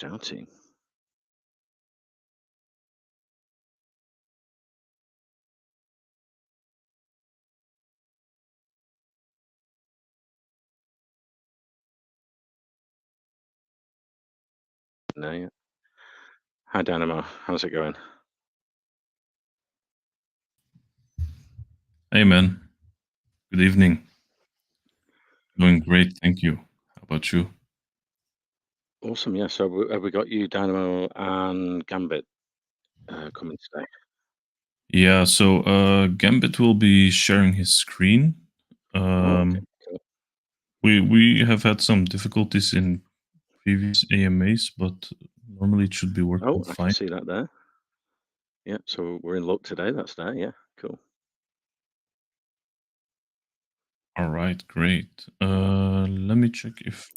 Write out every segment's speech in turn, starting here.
DAO team. No, yeah. Hi, Dynamo. How's it going? Hey, man. Good evening. Doing great, thank you. How about you? Awesome. Yeah. So have we got you, Dynamo, and Gambit coming today? Yeah, so Gambit will be sharing his screen. Oh, okay. Cool. We have had some difficulties in previous AMAs, but normally it should be working Oh, I can fine. see that there. Yeah. So we're in luck today. That's there. Yeah. Cool. All right, great. Let me check if.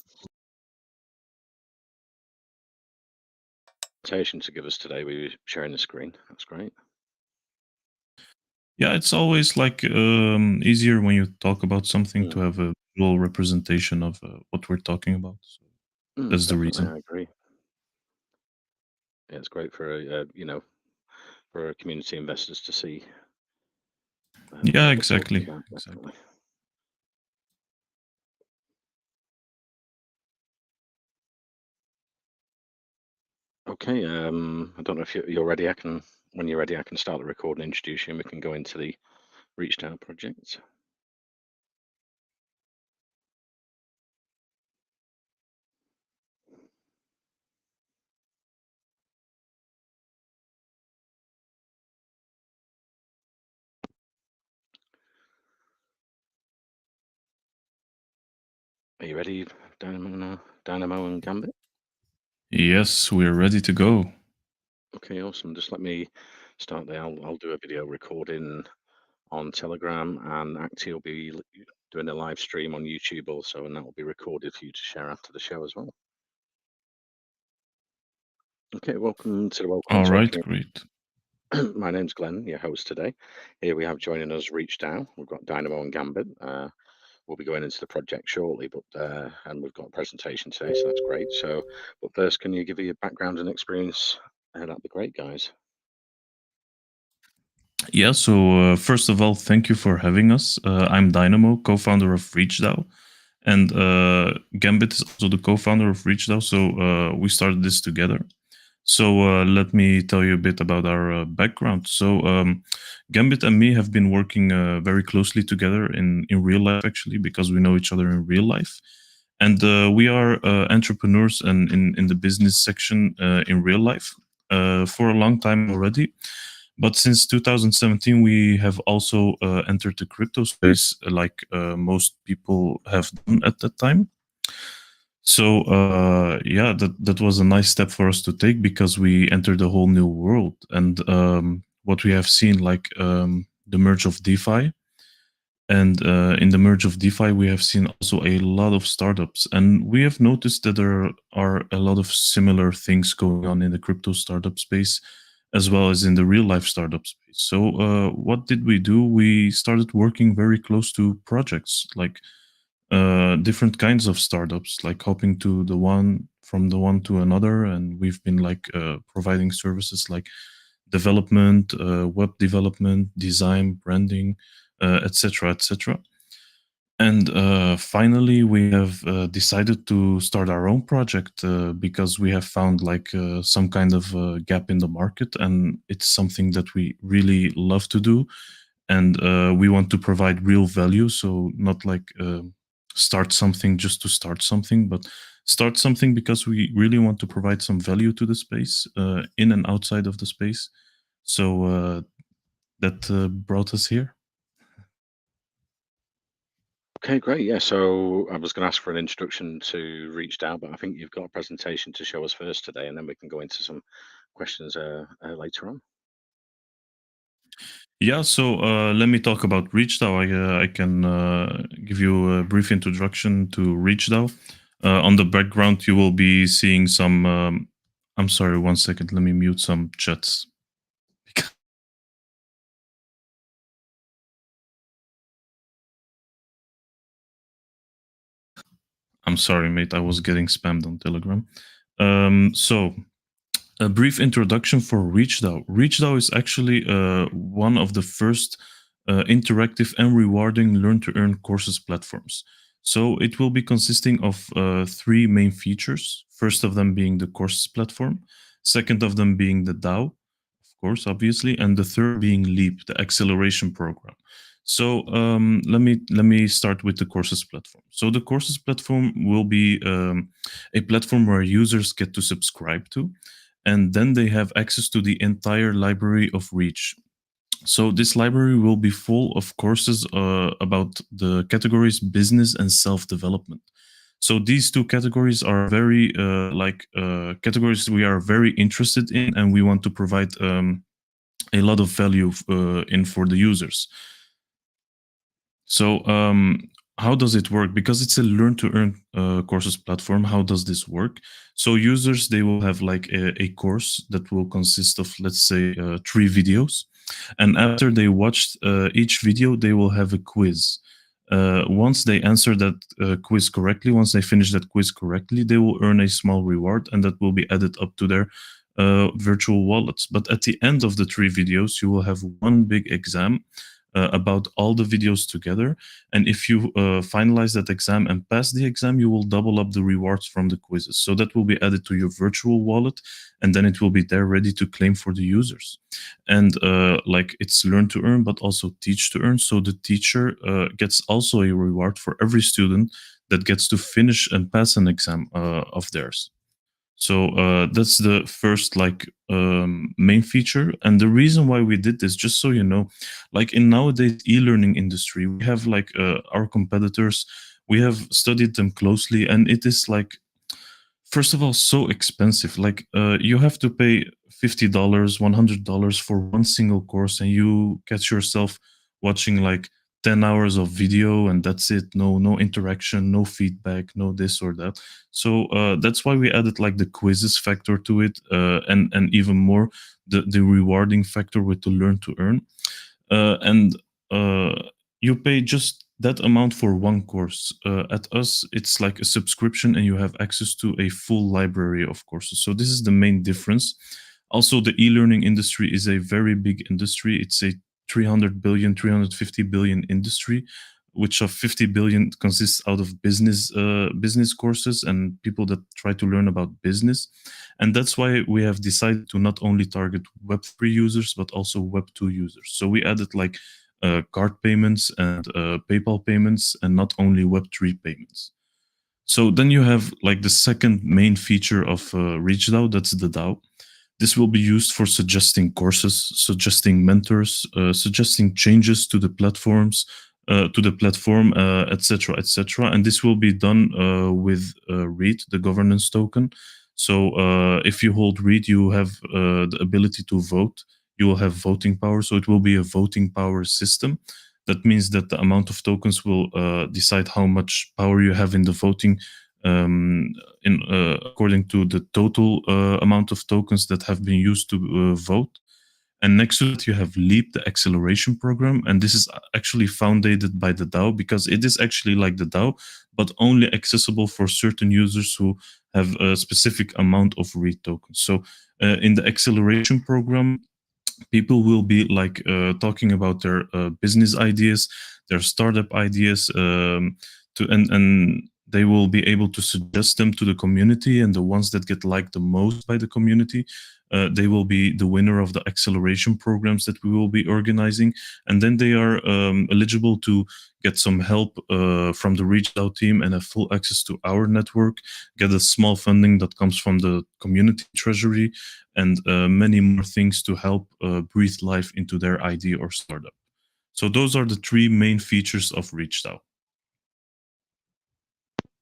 Presentation to give us today. We were sharing the screen. That's great. Yeah, it's always like easier when you talk about something to have a visual representation of what we're talking about. So that's the Definitely, reason. I agree. Yeah, it's great for for community investors to see Yeah, what we're talking exactly. about. Exactly. Definitely. Okay. I don't know if you're ready. When you're ready, I can start the recording, introduce you, and we can go into the reached out project. Are you ready, Dynamo and Gambit? Yes, we're ready to go. Okay, awesome. Just let me start there. I'll do a video recording on Telegram, and Acti will be doing a live stream on YouTube also, and that will be recorded for you to share after the show as well. Okay, welcome to the Welcome and All right, Talking. great. My name's Glenn, your host today. Here we have joining us Reach Down. We've got Dynamo and Gambit. We'll be going into the project shortly, but and we've got a presentation today, so that's great. So, but first, can you give your background and experience? That'd be great, guys. Yeah, so first of all, thank you for having us. I'm Dynamo, co founder of ReachDAO, and Gambit is also the co founder of ReachDAO, so we started this together. So let me tell you a bit about our background. So Gambit and me have been working very closely together in real life, actually, because we know each other in real life. And we are entrepreneurs and in the business section in real life for a long time already. But since 2017, we have also entered the crypto space, like most people have done at that time. So yeah, that was a nice step for us to take because we entered a whole new world, and what we have seen, like the merge of DeFi, and in the merge of DeFi, we have seen also a lot of startups, and we have noticed that there are a lot of similar things going on in the crypto startup space, as well as in the real life startup space. So what did we do? We started working very close to projects, like different kinds of startups, like hopping to the one from the one to another, and we've been like providing services like development, web development, design, branding, etc., etc. And finally, we have decided to start our own project because we have found like some kind of gap in the market, and it's something that we really love to do, and we want to provide real value. So not like start something just to start something, but start something because we really want to provide some value to the space in and outside of the space. So that brought us here. Okay, great. Yeah, so I was going to ask for an introduction to Reached Out, but I think you've got a presentation to show us first today, and then we can go into some questions later on. Yeah, so let me talk about ReachDAO. I can give you a brief introduction to ReachDAO. On the background, you will be seeing some. I'm sorry, one second. Let me mute some chats. I'm sorry, mate. I was getting spammed on Telegram. So a brief introduction for ReachDAO. ReachDAO is actually one of the first interactive and rewarding learn-to-earn courses platforms. So it will be consisting of three main features. First of them being the courses platform, second of them being the DAO, of course, obviously, and the third being Leap, the acceleration program. So let me start with the courses platform. So the courses platform will be a platform where users get to subscribe to, and then they have access to the entire library of Reach. So this library will be full of courses about the categories business and self-development. So these two categories are very categories we are very interested in, and we want to provide a lot of value in for the users. So how does it work? Because it's a learn to earn courses platform, how does this work? So users, they will have like a course that will consist of, let's say, 3 videos, and after they watched each video, they will have a quiz. Once they answer that quiz correctly, once they finish that quiz correctly, they will earn a small reward, and that will be added up to their virtual wallets. But at the end of the 3 videos, you will have one big exam about all the videos together. And if you finalize that exam and pass the exam, you will double up the rewards from the quizzes. So that will be added to your virtual wallet, and then it will be there ready to claim for the users. And like it's learn to earn, but also teach to earn. So the teacher gets also a reward for every student that gets to finish and pass an exam of theirs. So that's the first main feature. And the reason why we did this, just so you know, like in nowadays e-learning industry, we have like our competitors, we have studied them closely, and it is like, first of all, so expensive. Like you have to pay $50, $100 for one single course, and you catch yourself watching like 10 hours of video, and that's it. No interaction, no feedback, no this or that. So that's why we added like the quizzes factor to it, and even more the rewarding factor with the learn to earn. And you pay just that amount for one course. At us, it's like a subscription, and you have access to a full library of courses. So this is the main difference. Also, the e-learning industry is a very big industry. It's a 300 billion, 350 billion industry, which of 50 billion consists out of business courses and people that try to learn about business. And that's why we have decided to not only target Web3 users, but also Web2 users. So we added like card payments and PayPal payments, and not only Web3 payments. So then you have like the second main feature of ReachDAO, that's the DAO. This will be used for suggesting courses, suggesting mentors, suggesting changes to the platforms, to the platform, etc., etc. And this will be done with REIT, the governance token. So if you hold REIT, you have the ability to vote. You will have voting power. So it will be a voting power system. That means that the amount of tokens will decide how much power you have in the voting, according to the total amount of tokens that have been used to vote. And next to it, you have Leap, the acceleration program. And this is actually founded by the DAO, because it is actually like the DAO, but only accessible for certain users who have a specific amount of REIT tokens. So in the acceleration program, people will be like talking about their business ideas, their startup ideas, and they will be able to suggest them to the community, and the ones that get liked the most by the community, they will be the winner of the acceleration programs that we will be organizing. And then they are eligible to get some help from the ReachDAO team and have full access to our network, get a small funding that comes from the community treasury, and many more things to help breathe life into their idea or startup. So those are the three main features of ReachDAO.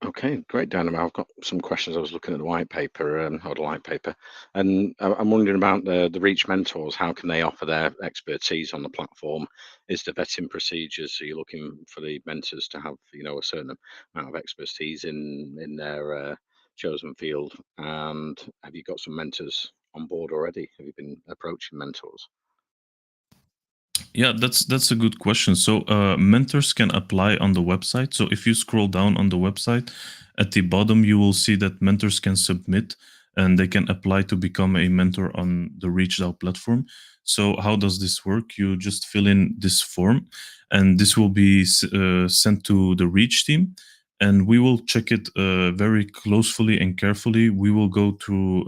Okay, great, Dynamo. I've got some questions. I was looking at the white paper, or the light paper, and I'm wondering about the Reach mentors. How can they offer their expertise on the platform? Is the vetting procedures? So you're looking for the mentors to have, a certain amount of expertise in their chosen field. And have you got some mentors on board already? Have you been approaching mentors? Yeah, that's a good question. So mentors can apply on the website. So if you scroll down on the website, at the bottom you will see that mentors can submit. and they can apply to become a mentor on the ReachDAO platform. So how does this work? You just fill in this form, and this will be sent to the Reach team, and we will check it very closely and carefully. We will go through,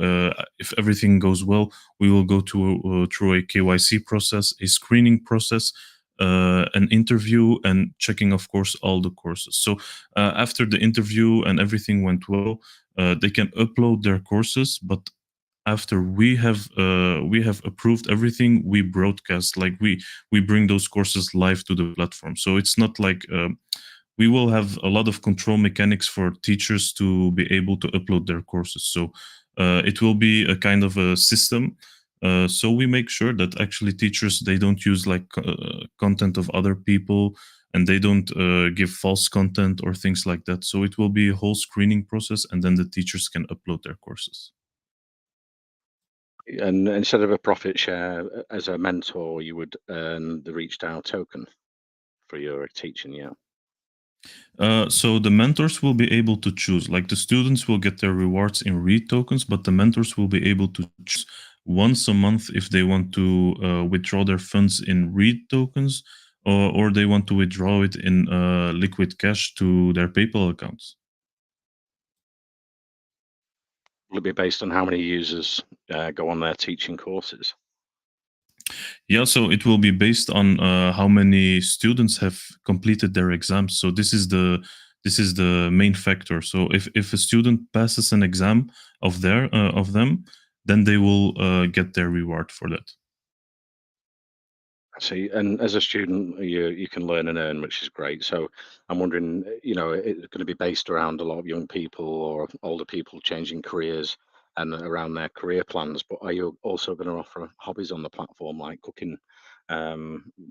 if everything goes well, we will go through a KYC process, a screening process, an interview, and checking, of course, all the courses. So after the interview and everything went well, they can upload their courses, but after we have approved everything, we broadcast, like we bring those courses live to the platform. So it's not like we will have a lot of control mechanics for teachers to be able to upload their courses. So it will be a kind of a system. So we make sure that actually teachers, they don't use like content of other people, and they don't give false content or things like that. So it will be a whole screening process, and then the teachers can upload their courses. And instead of a profit share, as a mentor, you would earn the Reach DAO token for your teaching, yeah. So the mentors will be able to choose, like the students will get their rewards in REIT tokens, but the mentors will be able to choose once a month if they want to withdraw their funds in REIT tokens, or they want to withdraw it in liquid cash to their PayPal accounts. Will it be based on how many users go on their teaching courses? Yeah, so it will be based on how many students have completed their exams. So this is the main factor. So if a student passes an exam of them, then they will get their reward for that. See, and as a student, you can learn and earn, which is great. So I'm wondering, it's going to be based around a lot of young people or older people changing careers and around their career plans. But are you also going to offer hobbies on the platform like cooking,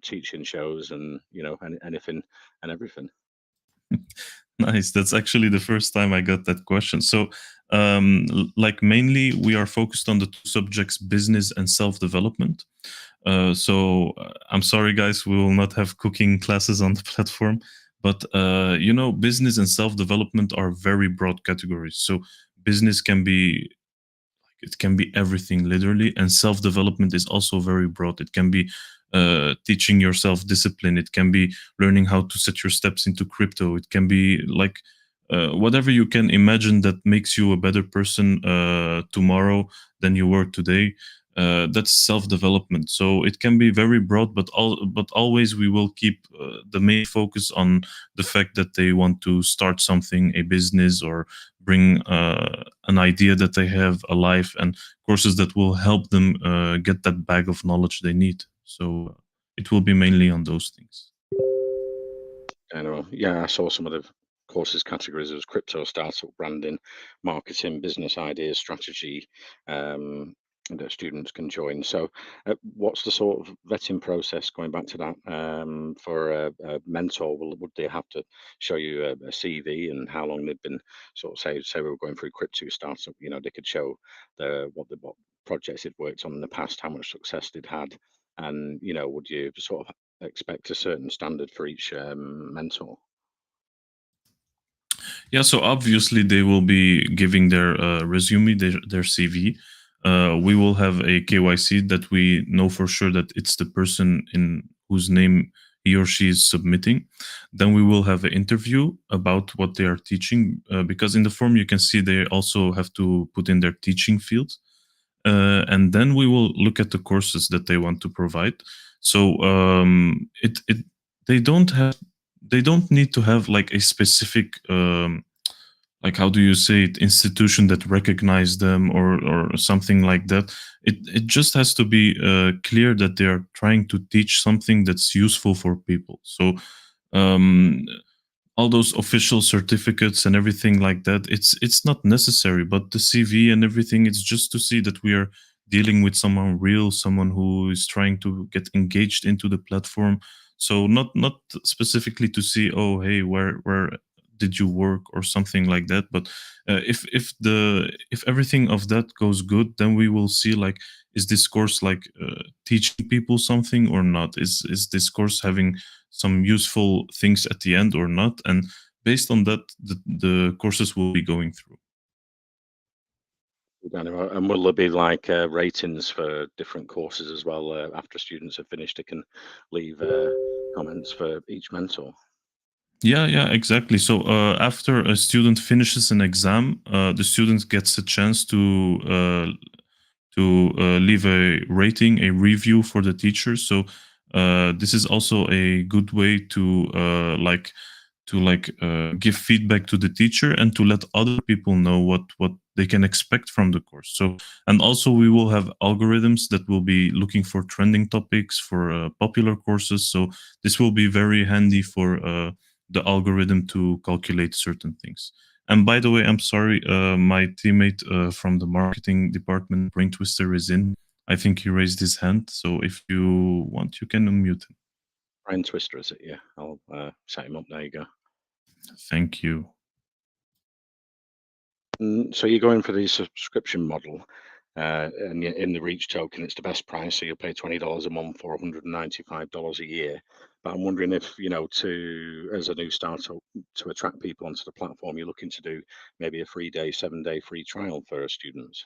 teaching shows, and anything and everything? Nice. That's actually the first time I got that question. So, like mainly we are focused on the two subjects, business and self-development. I'm sorry, guys, we will not have cooking classes on the platform. But business and self-development are very broad categories. So business can be, it can be everything literally, and self-development is also very broad. It can be teaching yourself discipline. It can be learning how to set your steps into crypto. It can be like whatever you can imagine that makes you a better person tomorrow than you were today. That's self-development. So it can be very broad, but always we will keep the main focus on the fact that they want to start something, a business, or bring an idea that they have alive, and courses that will help them get that bag of knowledge they need. So it will be mainly on those things. Yeah, I saw some of the courses categories. There was crypto, startup, branding, marketing, business ideas, strategy, that students can join. So, what's the sort of vetting process, going back to that, for a mentor? Would they have to show you a CV and how long they've been, sort of say we were going through crypto startup, they could show what projects they'd worked on in the past, how much success they'd had, and would you sort of expect a certain standard for each mentor? Yeah, so obviously they will be giving their resume, their CV. We will have a KYC that we know for sure that it's the person in whose name he or she is submitting. Then we will have an interview about what they are teaching, because in the form you can see they also have to put in their teaching field. And then we will look at the courses that they want to provide. So it they don't need to have like a specific like, how do you say it, institution that recognize them, or something like that. It just has to be clear that they are trying to teach something that's useful for people. So um, all those official certificates and everything like that, it's not necessary, but the CV and everything, it's just to see that we are dealing with someone real, someone who is trying to get engaged into the platform. So not specifically to see, oh hey, where did you work or something like that. But if everything of that goes good, then we will see, like, is this course like teaching people something or not? Is this course having some useful things at the end or not? And based on that, the courses will be going through. Dynamo. And will there be like ratings for different courses as well? After students have finished, they can leave comments for each mentor. Yeah, exactly. So after a student finishes an exam, the student gets a chance to leave a rating, a review for the teacher. So this is also a good way to give feedback to the teacher and to let other people know what they can expect from the course. So, and also we will have algorithms that will be looking for trending topics for popular courses. So this will be very handy for the algorithm to calculate certain things. And by the way, I'm sorry, my teammate from the marketing department, Brain Twister, is in. I think he raised his hand. So if you want, you can unmute him. Brain Twister, is it? Yeah, I'll set him up. There you go. Thank you. So you're going for the subscription model, and in the Reach token, it's the best price. So you'll pay $20 a month or $195 a year. But I'm wondering if, as a new startup, to attract people onto the platform, you're looking to do maybe a 3-day, 7-day free trial for students.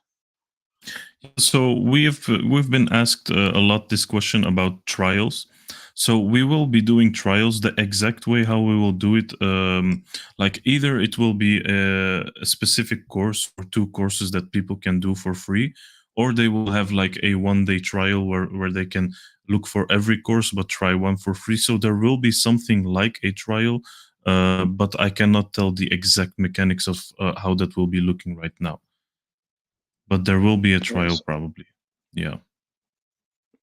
So we've been asked a lot this question about trials. So we will be doing trials the exact way how we will do it. Like either it will be a specific course or two courses that people can do for free, or they will have like a 1 day trial where they can look for every course but try one for free. So there will be something like a trial, but I cannot tell the exact mechanics of how that will be looking right now. But there will be a trial Yes, probably. Yeah.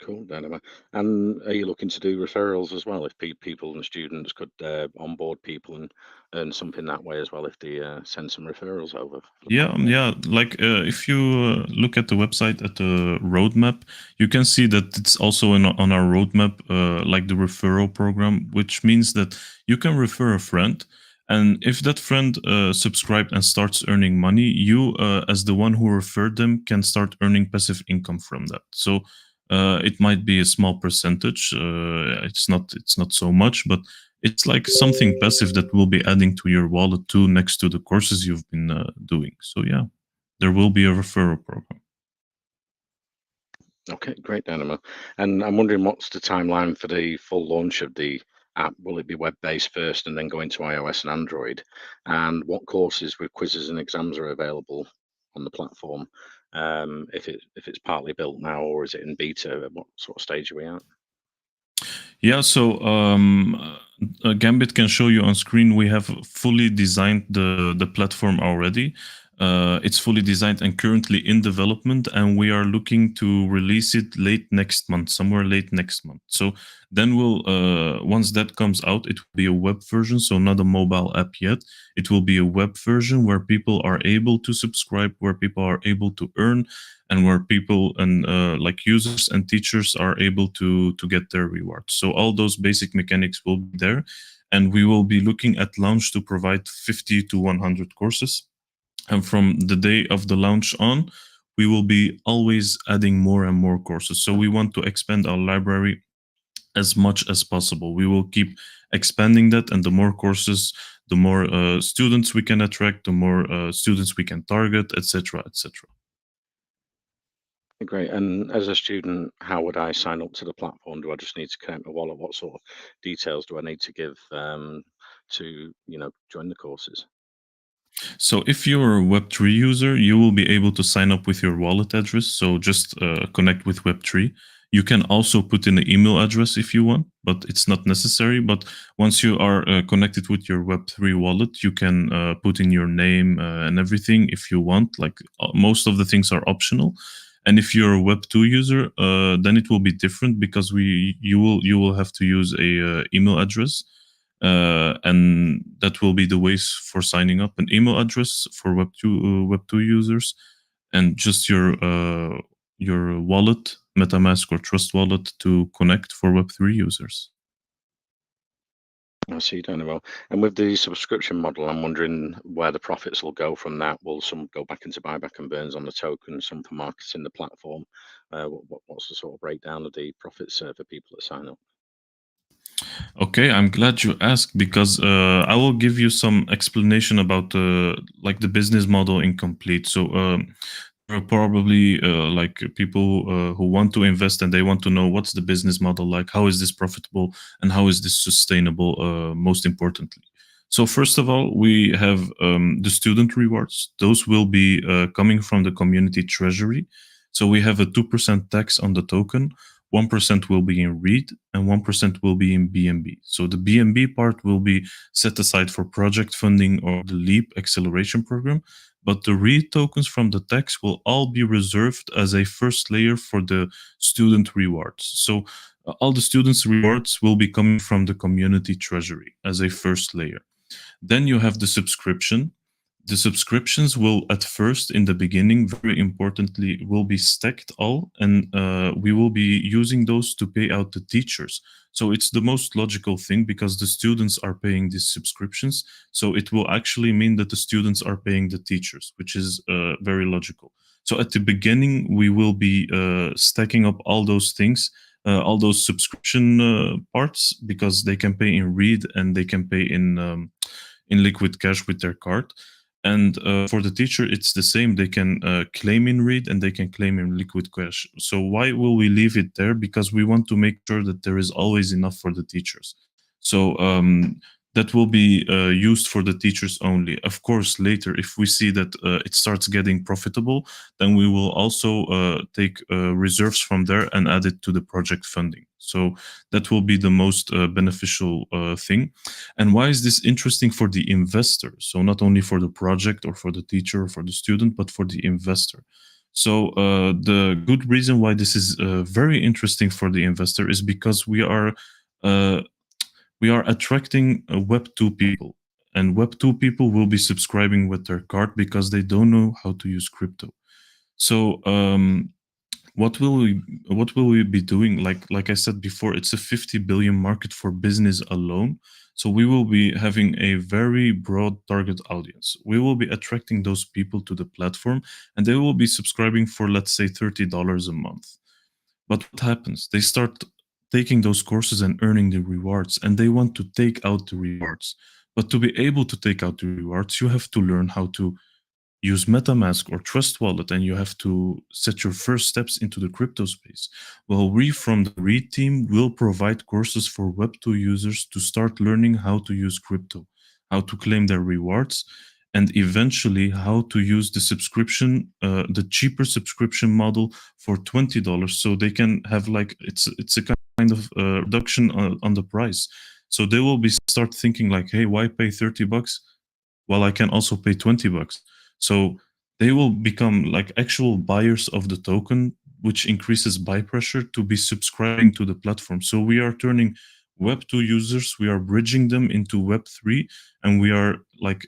cool, Dynamo. And are you looking to do referrals as well? If people and students could onboard people and earn something that way as well, if they send some referrals over for the platform? Yeah. Like if you look at the website at the roadmap, you can see that it's also on our roadmap, like the referral program, which means that you can refer a friend, and if that friend subscribed and starts earning money, you as the one who referred them can start earning passive income from that. So it might be a small percentage. It's not so much, but it's like something passive that will be adding to your wallet too, next to the courses you've been doing. So yeah, there will be a referral program. Okay, great, Dynamo. And I'm wondering what's the timeline for the full launch of the app? Will it be web-based first and then go into iOS and Android? And what courses with quizzes and exams are available on the platform? If it's partly built now, or is it in beta? What sort of stage are we at? Yeah, so Gambit can show you on screen. We have fully designed the platform already. It's fully designed and currently in development, and we are looking to release it late next month, somewhere late next month. So then we'll once that comes out, it will be a web version, so not a mobile app yet. It will be a web version where people are able to subscribe, where people are able to earn, and where people and like users and teachers are able to get their rewards. So all those basic mechanics will be there, and we will be looking at launch to provide 50 to 100 courses. And from the day of the launch on, we will be always adding more and more courses. So we want to expand our library as much as possible. We will keep expanding that, and the more courses, the more students we can attract, the more students we can target, etc., etc. Great. And as a student, how would I sign up to the platform? Do I just need to connect my wallet? What sort of details do I need to give to join the courses? So if you're a Web3 user, you will be able to sign up with your wallet address. So just connect with Web3. You can also put in an email address if you want, but it's not necessary. But once you are connected with your Web3 wallet, you can put in your name and everything if you want. Like most of the things are optional. And if you're a Web2 user, then it will be different because you will have to use a email address, and that will be the ways for signing up: an email address for Web2 users, and just your wallet, MetaMask or Trust Wallet, to connect for Web3 users. I see, Dynamo. And with the subscription model, I'm wondering where the profits will go from that. Will some go back into buyback and burns on the token, some for marketing the platform? What's the sort of breakdown of the profits for people that sign up? Okay, I'm glad you asked, because I will give you some explanation about like the business model in complete. So probably like people who want to invest and they want to know what's the business model like, how is this profitable, and how is this sustainable, most importantly. So first of all, we have the student rewards. Those will be coming from the community treasury. So we have a 2% tax on the token, 1% will be in REIT, and 1% will be in BNB. So the BNB part will be set aside for project funding or the LEAP acceleration program, but the REIT tokens from the tax will all be reserved as a first layer for the student rewards. So all the students' rewards will be coming from the community treasury as a first layer. Then you have the subscription. The subscriptions will, at first, in the beginning, very importantly, will be stacked all, and we will be using those to pay out the teachers. So it's the most logical thing because the students are paying these subscriptions. So it will actually mean that the students are paying the teachers, which is very logical. So at the beginning, we will be stacking up all those things, all those subscription parts, because they can pay in REIT and they can pay in liquid cash with their card. And for the teacher, it's the same. They can claim in REIT and they can claim in liquid cash. So why will we leave it there? Because we want to make sure that there is always enough for the teachers. So that will be used for the teachers only. Of course, later, if we see that it starts getting profitable, then we will also take reserves from there and add it to the project funding. So that will be the most beneficial thing. And why is this interesting for the investor? So not only for the project or for the teacher or for the student, but for the investor. So the good reason why this is very interesting for the investor is because uh, we are attracting Web2 people, and Web2 people will be subscribing with their card because they don't know how to use crypto. So what will we be doing? Like I said before, it's a 50 billion market for business alone. So we will be having a very broad target audience. We will be attracting those people to the platform, and they will be subscribing for, let's say, $30 a month. But what happens? They start taking those courses and earning the rewards, and they want to take out the rewards. But to be able to take out the rewards, you have to learn how to use MetaMask or Trust Wallet, and you have to set your first steps into the crypto space. Well, we from the REIT team will provide courses for Web2 users to start learning how to use crypto, how to claim their rewards, and eventually how to use the subscription, the cheaper subscription model for $20, so they can have like it's a kind of reduction on the price. So they will be start thinking like, hey, why pay $30? Well, I can also pay $20. So they will become like actual buyers of the token, which increases buy pressure to be subscribing to the platform. So we are turning Web2 users, we are bridging them into Web3, and we are like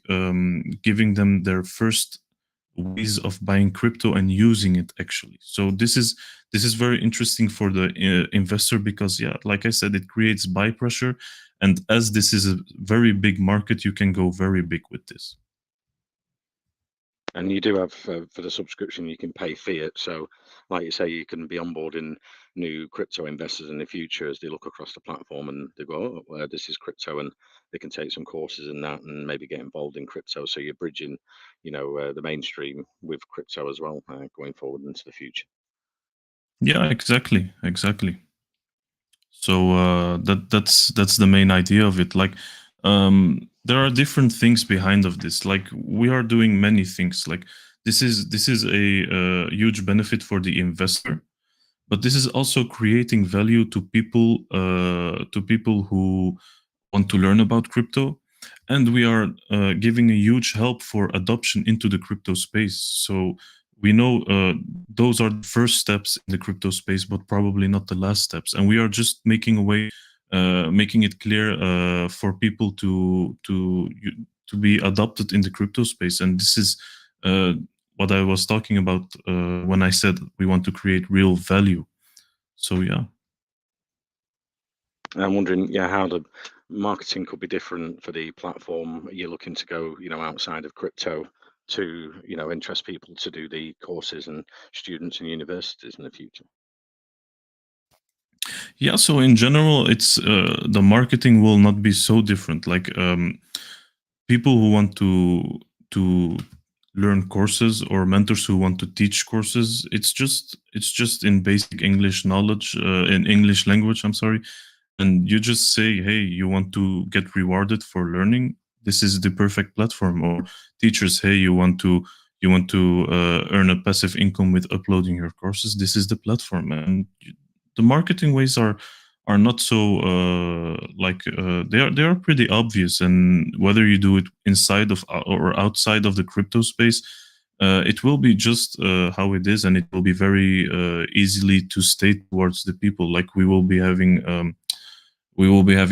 giving them their first ways of buying crypto and using it actually. So this is very interesting for the investor because, yeah, like I said, it creates buy pressure, and as this is a very big market, you can go very big with this. And you do have for the subscription, you can pay fiat. So, like you say, you can be onboarding new crypto investors in the future as they look across the platform and they go, "Oh, well, this is crypto," and they can take some courses in that and maybe get involved in crypto. So you're bridging, the mainstream with crypto as well, going forward into the future. Yeah, exactly. So that's the main idea of it. Like there are different things behind of this. Like we are doing many things. Like this is a huge benefit for the investor, but this is also creating value to people who want to learn about crypto, and we are giving a huge help for adoption into the crypto space. So we know those are the first steps in the crypto space, but probably not the last steps, and we are just making a way, making it clear for people to be adopted in the crypto space. And this is uh, what I was talking about when I said we want to create real value. So yeah. I'm wondering, yeah, how the marketing could be different for the platform. You're looking to go, outside of crypto to, interest people to do the courses and students and universities in the future. Yeah, so in general, it's the marketing will not be so different. Like people who want to learn courses or mentors who want to teach courses. It's just in basic English knowledge, in English language. I'm sorry, and you just say, hey, you want to get rewarded for learning, this is the perfect platform. Or teachers, hey, you want to earn a passive income with uploading your courses, this is the platform. And the marketing ways are not so they are pretty obvious. And whether you do it inside of or outside of the crypto space, it will be just how it is, and it will be very easily to state towards the people. Like we will be having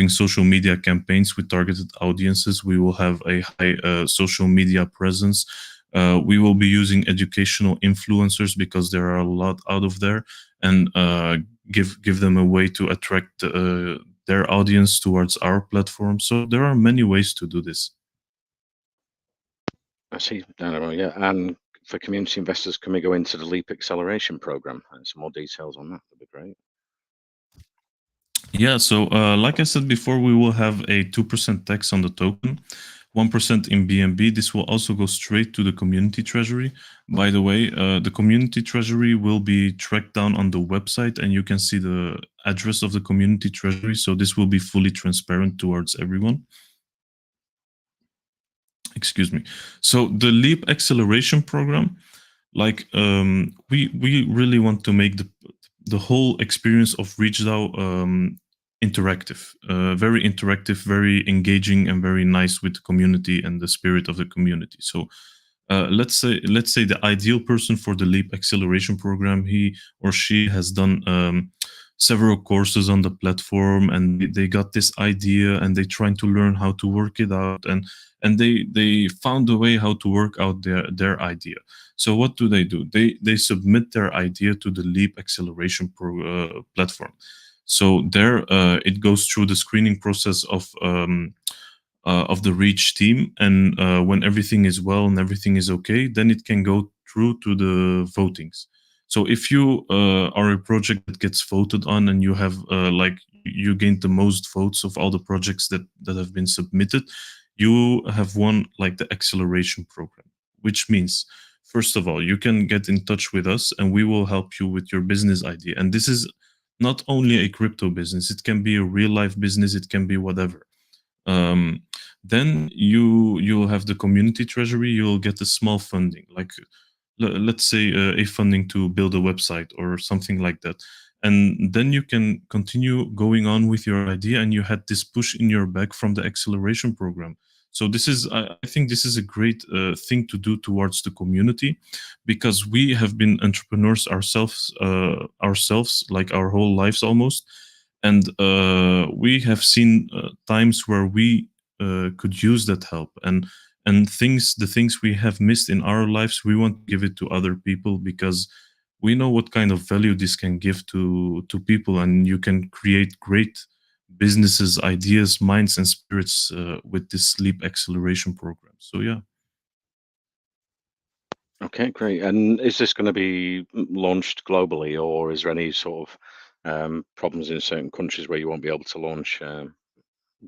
social media campaigns with targeted audiences. We will have a high social media presence. We will be using educational influencers because there are a lot out of there, and give them a way to attract their audience towards our platform. So there are many ways to do this. I see. Yeah. And for community investors, can we go into the Leap Acceleration Program? And some more details on that would be great. Yeah, so like I said before, we will have a 2% tax on the token, 1% in BNB. This will also go straight to the community treasury. By the way, the community treasury will be tracked down on the website, and you can see the address of the community treasury. So this will be fully transparent towards everyone. Excuse me. So the Leap Acceleration Program, like we really want to make the whole experience of ReachDAO interactive, very interactive, very engaging, and very nice with the community and the spirit of the community. So let's say the ideal person for the Leap Acceleration Program, he or she has done several courses on the platform, and they got this idea, and they trying to learn how to work it out, and they found a way how to work out their idea. So what do? They submit their idea to the Leap Acceleration platform. So there it goes through the screening process of the Reach team, and when everything is well and everything is okay, then it can go through to the votings. So if you are a project that gets voted on, and you have you gained the most votes of all the projects that have been submitted, you have won like the acceleration program, which means, first of all, you can get in touch with us and we will help you with your business idea. And this is not only a crypto business, it can be a real life business, it can be whatever. Then you'll have the community treasury, you'll get a small funding, like let's say a funding to build a website or something like that. And then you can continue going on with your idea, and you had this push in your back from the acceleration program. So this is, I think this is a great thing to do towards the community, because we have been entrepreneurs ourselves like our whole lives almost. And we have seen times where we could use that help, and the things we have missed in our lives, we want to give it to other people, because we know what kind of value this can give to people, and you can create great businesses, ideas, minds, and spirits with this Sleep Acceleration program. So yeah. Okay, great. And is this going to be launched globally, or is there any sort of problems in certain countries where you won't be able to launch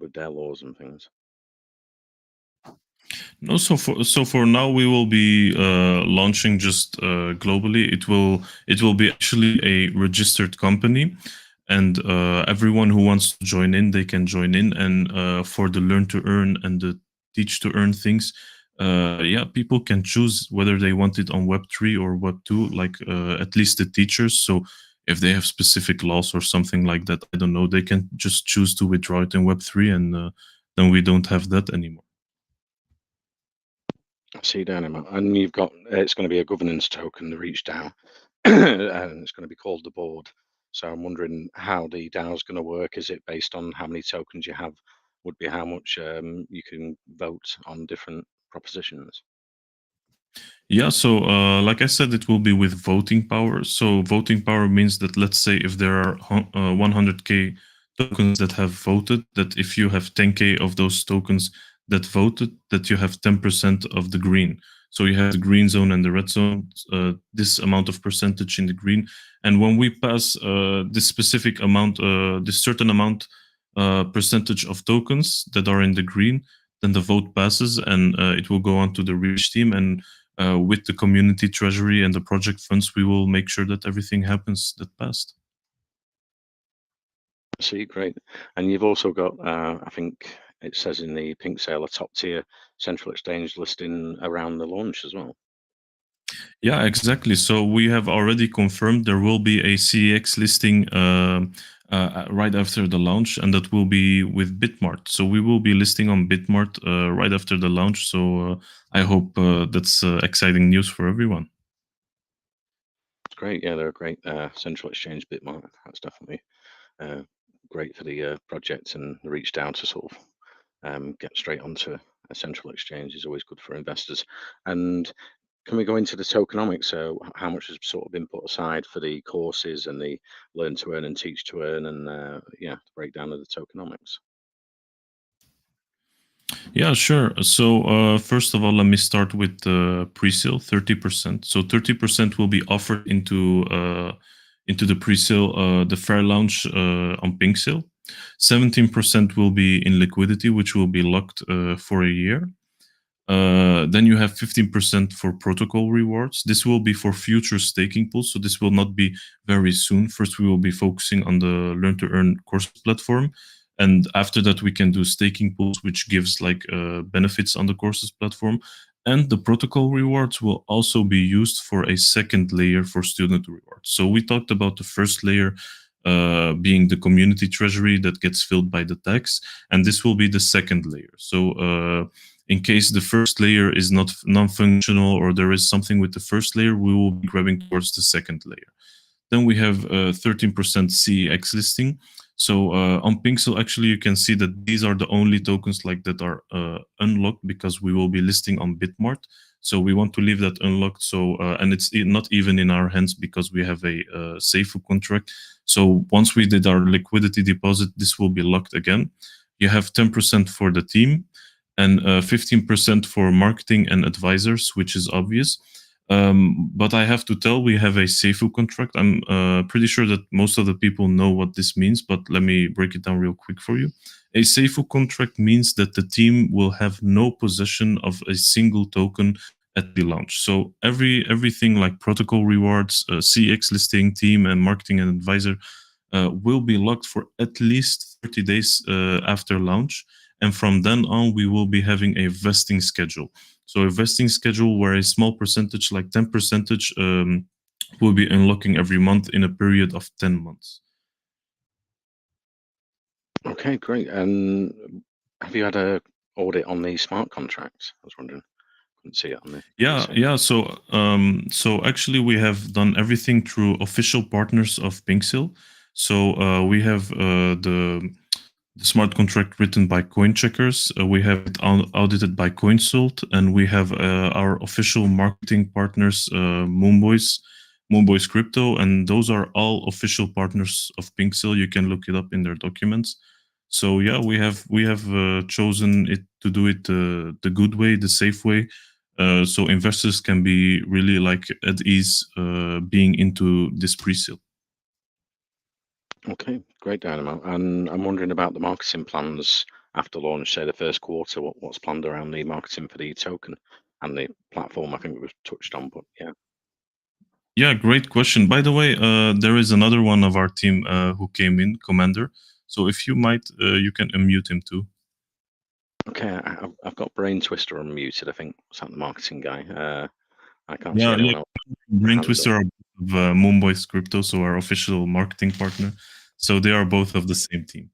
with their laws and things? No, so for now we will be launching just globally. It will be actually a registered company, and everyone who wants to join in, they can join in. And for the learn to earn and the teach to earn things, yeah, people can choose whether they want it on Web3 or Web2, like at least the teachers. So if they have specific laws or something like that, I don't know, they can just choose to withdraw it in Web3, and then we don't have that anymore. I see, Dynamo. And you've got it's going to be a governance token, the Reach DAO, and it's going to be called the board. So I'm wondering how the DAO is going to work. Is it based on how many tokens you have? Would be how much you can vote on different propositions? Yeah, so like I said, it will be with voting power. So voting power means that, let's say if there are 100k tokens that have voted, that if you have 10k of those tokens that voted, that you have 10% of the green. So you have the green zone and the red zone, this amount of percentage in the green. And when we pass this specific amount, this certain amount percentage of tokens that are in the green, then the vote passes, and it will go on to the Reach team. And with the community treasury and the project funds, we will make sure that everything happens that fast. See, great. And you've also got, I think it says in the pink sale, a top tier central exchange listing around the launch as well. Yeah, exactly. So we have already confirmed there will be a CEX listing right after the launch, and that will be with Bitmart. So we will be listing on Bitmart right after the launch. So I hope that's exciting news for everyone. It's great. Yeah, they're a great central exchange, Bitmart. That's definitely great for the project, and the reach down to sort of get straight onto a central exchange is always good for investors. And can we go into the tokenomics? So how much has sort of been put aside for the courses and the learn to earn and teach to earn, and yeah, the breakdown of the tokenomics? Yeah, sure. So first of all, let me start with the pre-sale, 30%. So 30% will be offered into the pre-sale, the fair launch on Pink Sale. 17% will be in liquidity, which will be locked for a year. Then you have 15% for protocol rewards. This will be for future staking pools, so this will not be very soon. First, we will be focusing on the Learn to Earn course platform, and after that, we can do staking pools, which gives like benefits on the courses platform. And the protocol rewards will also be used for a second layer for student rewards. So we talked about the first layer being the community treasury that gets filled by the tax, and this will be the second layer. So in case the first layer is not non-functional or there is something with the first layer, we will be grabbing towards the second layer. Then we have 13% CEX listing. So on Pixel, actually, you can see that these are the only tokens like that are unlocked because we will be listing on Bitmart. So we want to leave that unlocked. So and it's not even in our hands because we have a safe contract. So once we did our liquidity deposit, this will be locked again. You have 10% for the team and 15% for marketing and advisors, which is obvious. But I have to tell, we have a Seifu contract. I'm pretty sure that most of the people know what this means, but let me break it down real quick for you. A Seifu contract means that the team will have no possession of a single token at the launch. So everything like protocol rewards, CX listing, team, and marketing and advisor will be locked for at least 30 days after launch. And from then on, we will be having a vesting schedule. So a vesting schedule where a small percentage, like 10%, will be unlocking every month in a period of 10 months. Okay, great. And have you had a audit on the smart contracts? I was wondering. Couldn't see it on the Yeah, pre-sale. yeah. So actually, we have done everything through official partners of Pinksil. So we have the smart contract written by coin checkers. We have it audited by CoinSult, and we have our official marketing partners, Moonboys Crypto, and those are all official partners of Pinksil. You can look it up in their documents. So yeah, we have chosen it to do it the good way, the safe way, so investors can be really like at ease being into this pre-sale. Okay, great, Dynamo. And I'm wondering about the marketing plans after launch, say the first quarter. What's planned around the marketing for the token and the platform? I think we've touched on, but yeah. Yeah, great question. By the way, there is another one of our team who came in, Commander. So if you might, you can unmute him too. Okay, I've got Brain Twister unmuted. I think was that the marketing guy? I can't see Yeah, anyone else. Brain Hand up. Twister are of Moonboys Crypto, so our official marketing partner. So they are both of the same team.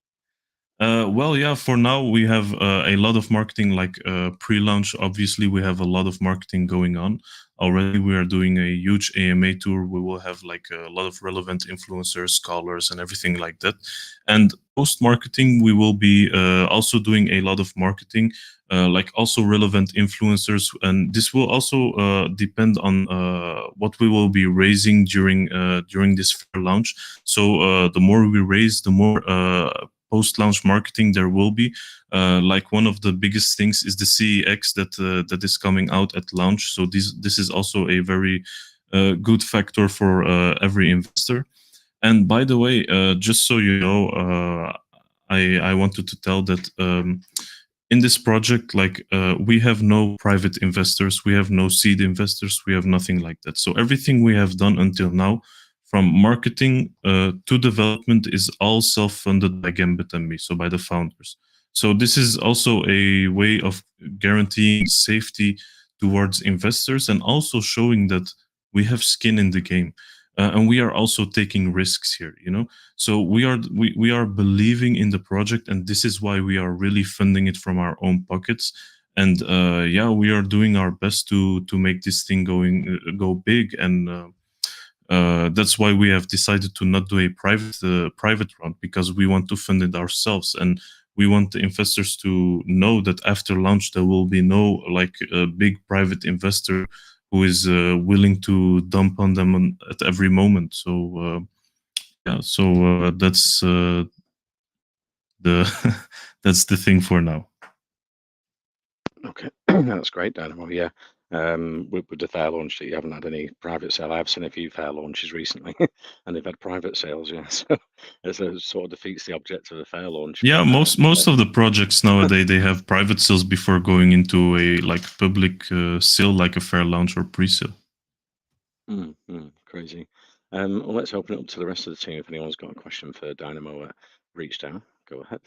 Well, yeah, for now we have a lot of marketing, like pre-launch. Obviously, we have a lot of marketing going on. Already, we are doing a huge AMA tour. We will have like a lot of relevant influencers, scholars, and everything like that. And post-marketing, we will be also doing a lot of marketing, like also relevant influencers. And this will also depend on what we will be raising during this fair launch. So the more we raise, the more post-launch marketing there will be. Like one of the biggest things is the CEX that is coming out at launch. So this is also a very good factor for every investor. And by the way, just so you know, I wanted to tell that in this project, like we have no private investors, we have no seed investors, we have nothing like that. So everything we have done until now, from marketing to development, is all self-funded by Gambit and me, so by the founders. So this is also a way of guaranteeing safety towards investors, and also showing that we have skin in the game, and we are also taking risks here. So we are believing in the project, and this is why we are really funding it from our own pockets. And yeah, we are doing our best to make this thing go big, and that's why we have decided to not do a private round, because we want to fund it ourselves, and we want the investors to know that after launch there will be no like a big private investor who is willing to dump on them at every moment. So yeah, so that's the that's the thing for now. Okay, that's great, Dynamo. Yeah, with the fair launch that you haven't had any private sale. I've seen a few fair launches recently, and they've had private sales. Yeah, so it sort of defeats the object of the fair launch. Yeah, most of the projects nowadays, they have private sales before going into a like public sale, like a fair launch or pre-sale. Crazy. Well, let's open it up to the rest of the team. If anyone's got a question for Dynamo, reach down. Go ahead.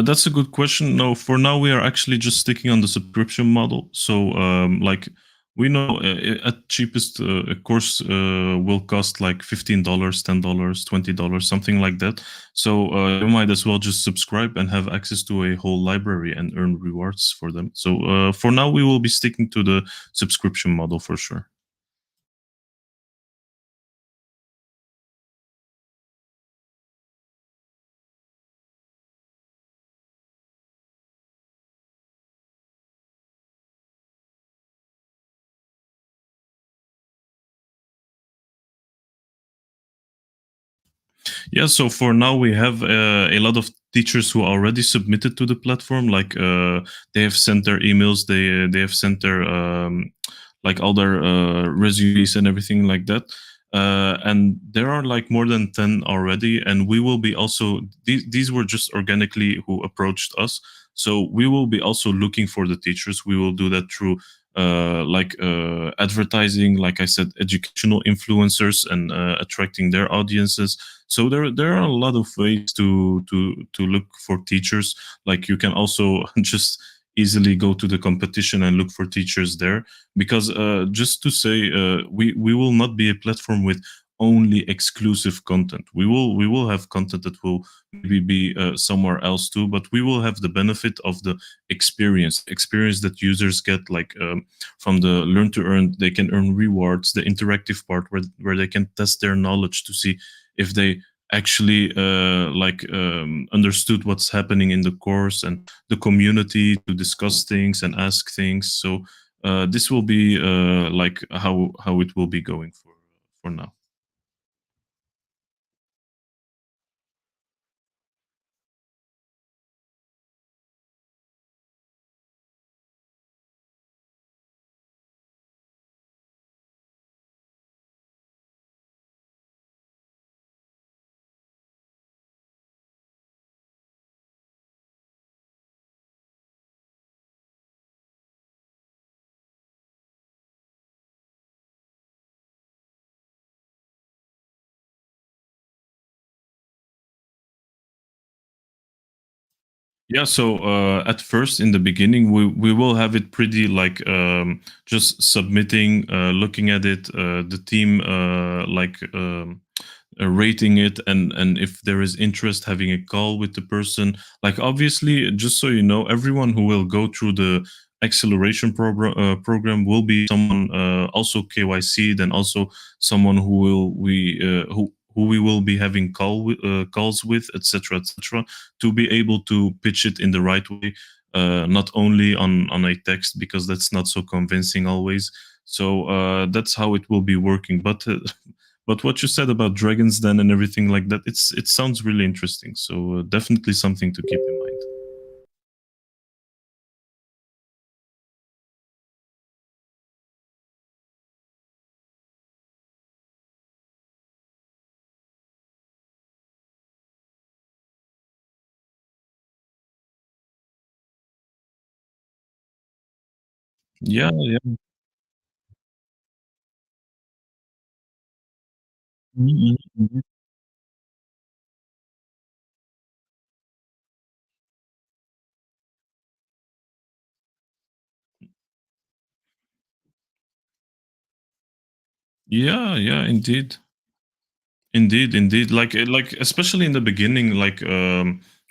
That's a good question. No, for now we are actually just sticking on the subscription model. So, like we know at cheapest a course will cost like $15, $10, $20, something like that. So you might as well just subscribe and have access to a whole library and earn rewards for them. So for now we will be sticking to the subscription model for sure. Yeah, so for now we have a lot of teachers who already submitted to the platform. Like they have sent their emails, they have sent their like all their resumes and everything like that. And there are like more than 10 already, and we will be also these were just organically who approached us. So we will be also looking for the teachers. We will do that through like advertising, like I said, educational influencers, and attracting their audiences. So there are a lot of ways to look for teachers. Like you can also just easily go to the competition and look for teachers there, because just to say, we will not be a platform with only exclusive content. We will have content that will maybe be somewhere else too, but we will have the benefit of the experience that users get, like from the learn to earn. They can earn rewards, the interactive part where they can test their knowledge to see if they actually like understood what's happening in the course, and the community to discuss things and ask things. So this will be like how it will be going for now. Yeah, so at first, in the beginning, we will have it pretty like just submitting, looking at it, the team like rating it, and if there is interest, having a call with the person. Like obviously, just so you know, everyone who will go through the acceleration program will be someone also KYC, then also someone who will who we will be having calls with, etc., etc., to be able to pitch it in the right way, not only on a text, because that's not so convincing always. So that's how it will be working. But but what you said about Dragons Den and everything like that, it sounds really interesting. So definitely something to keep in mind. Yeah, yeah. Mhm, mhm. Yeah, yeah, indeed. Indeed, indeed. Like especially in the beginning, like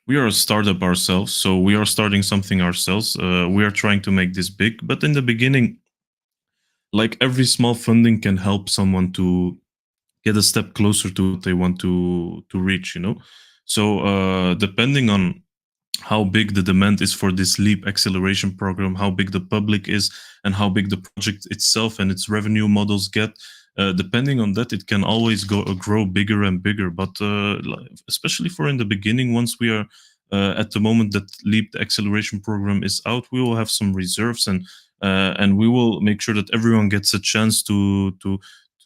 we are a startup ourselves, so we are starting something ourselves. We are trying to make this big, but in the beginning, like every small funding can help someone to get a step closer to what they want to reach. So depending on how big the demand is for this leap acceleration program, how big the public is, and how big the project itself and its revenue models get. Depending on that, it can always grow bigger and bigger. But especially for in the beginning, once we are at the moment that leap acceleration program is out, we will have some reserves, and we will make sure that everyone gets a chance to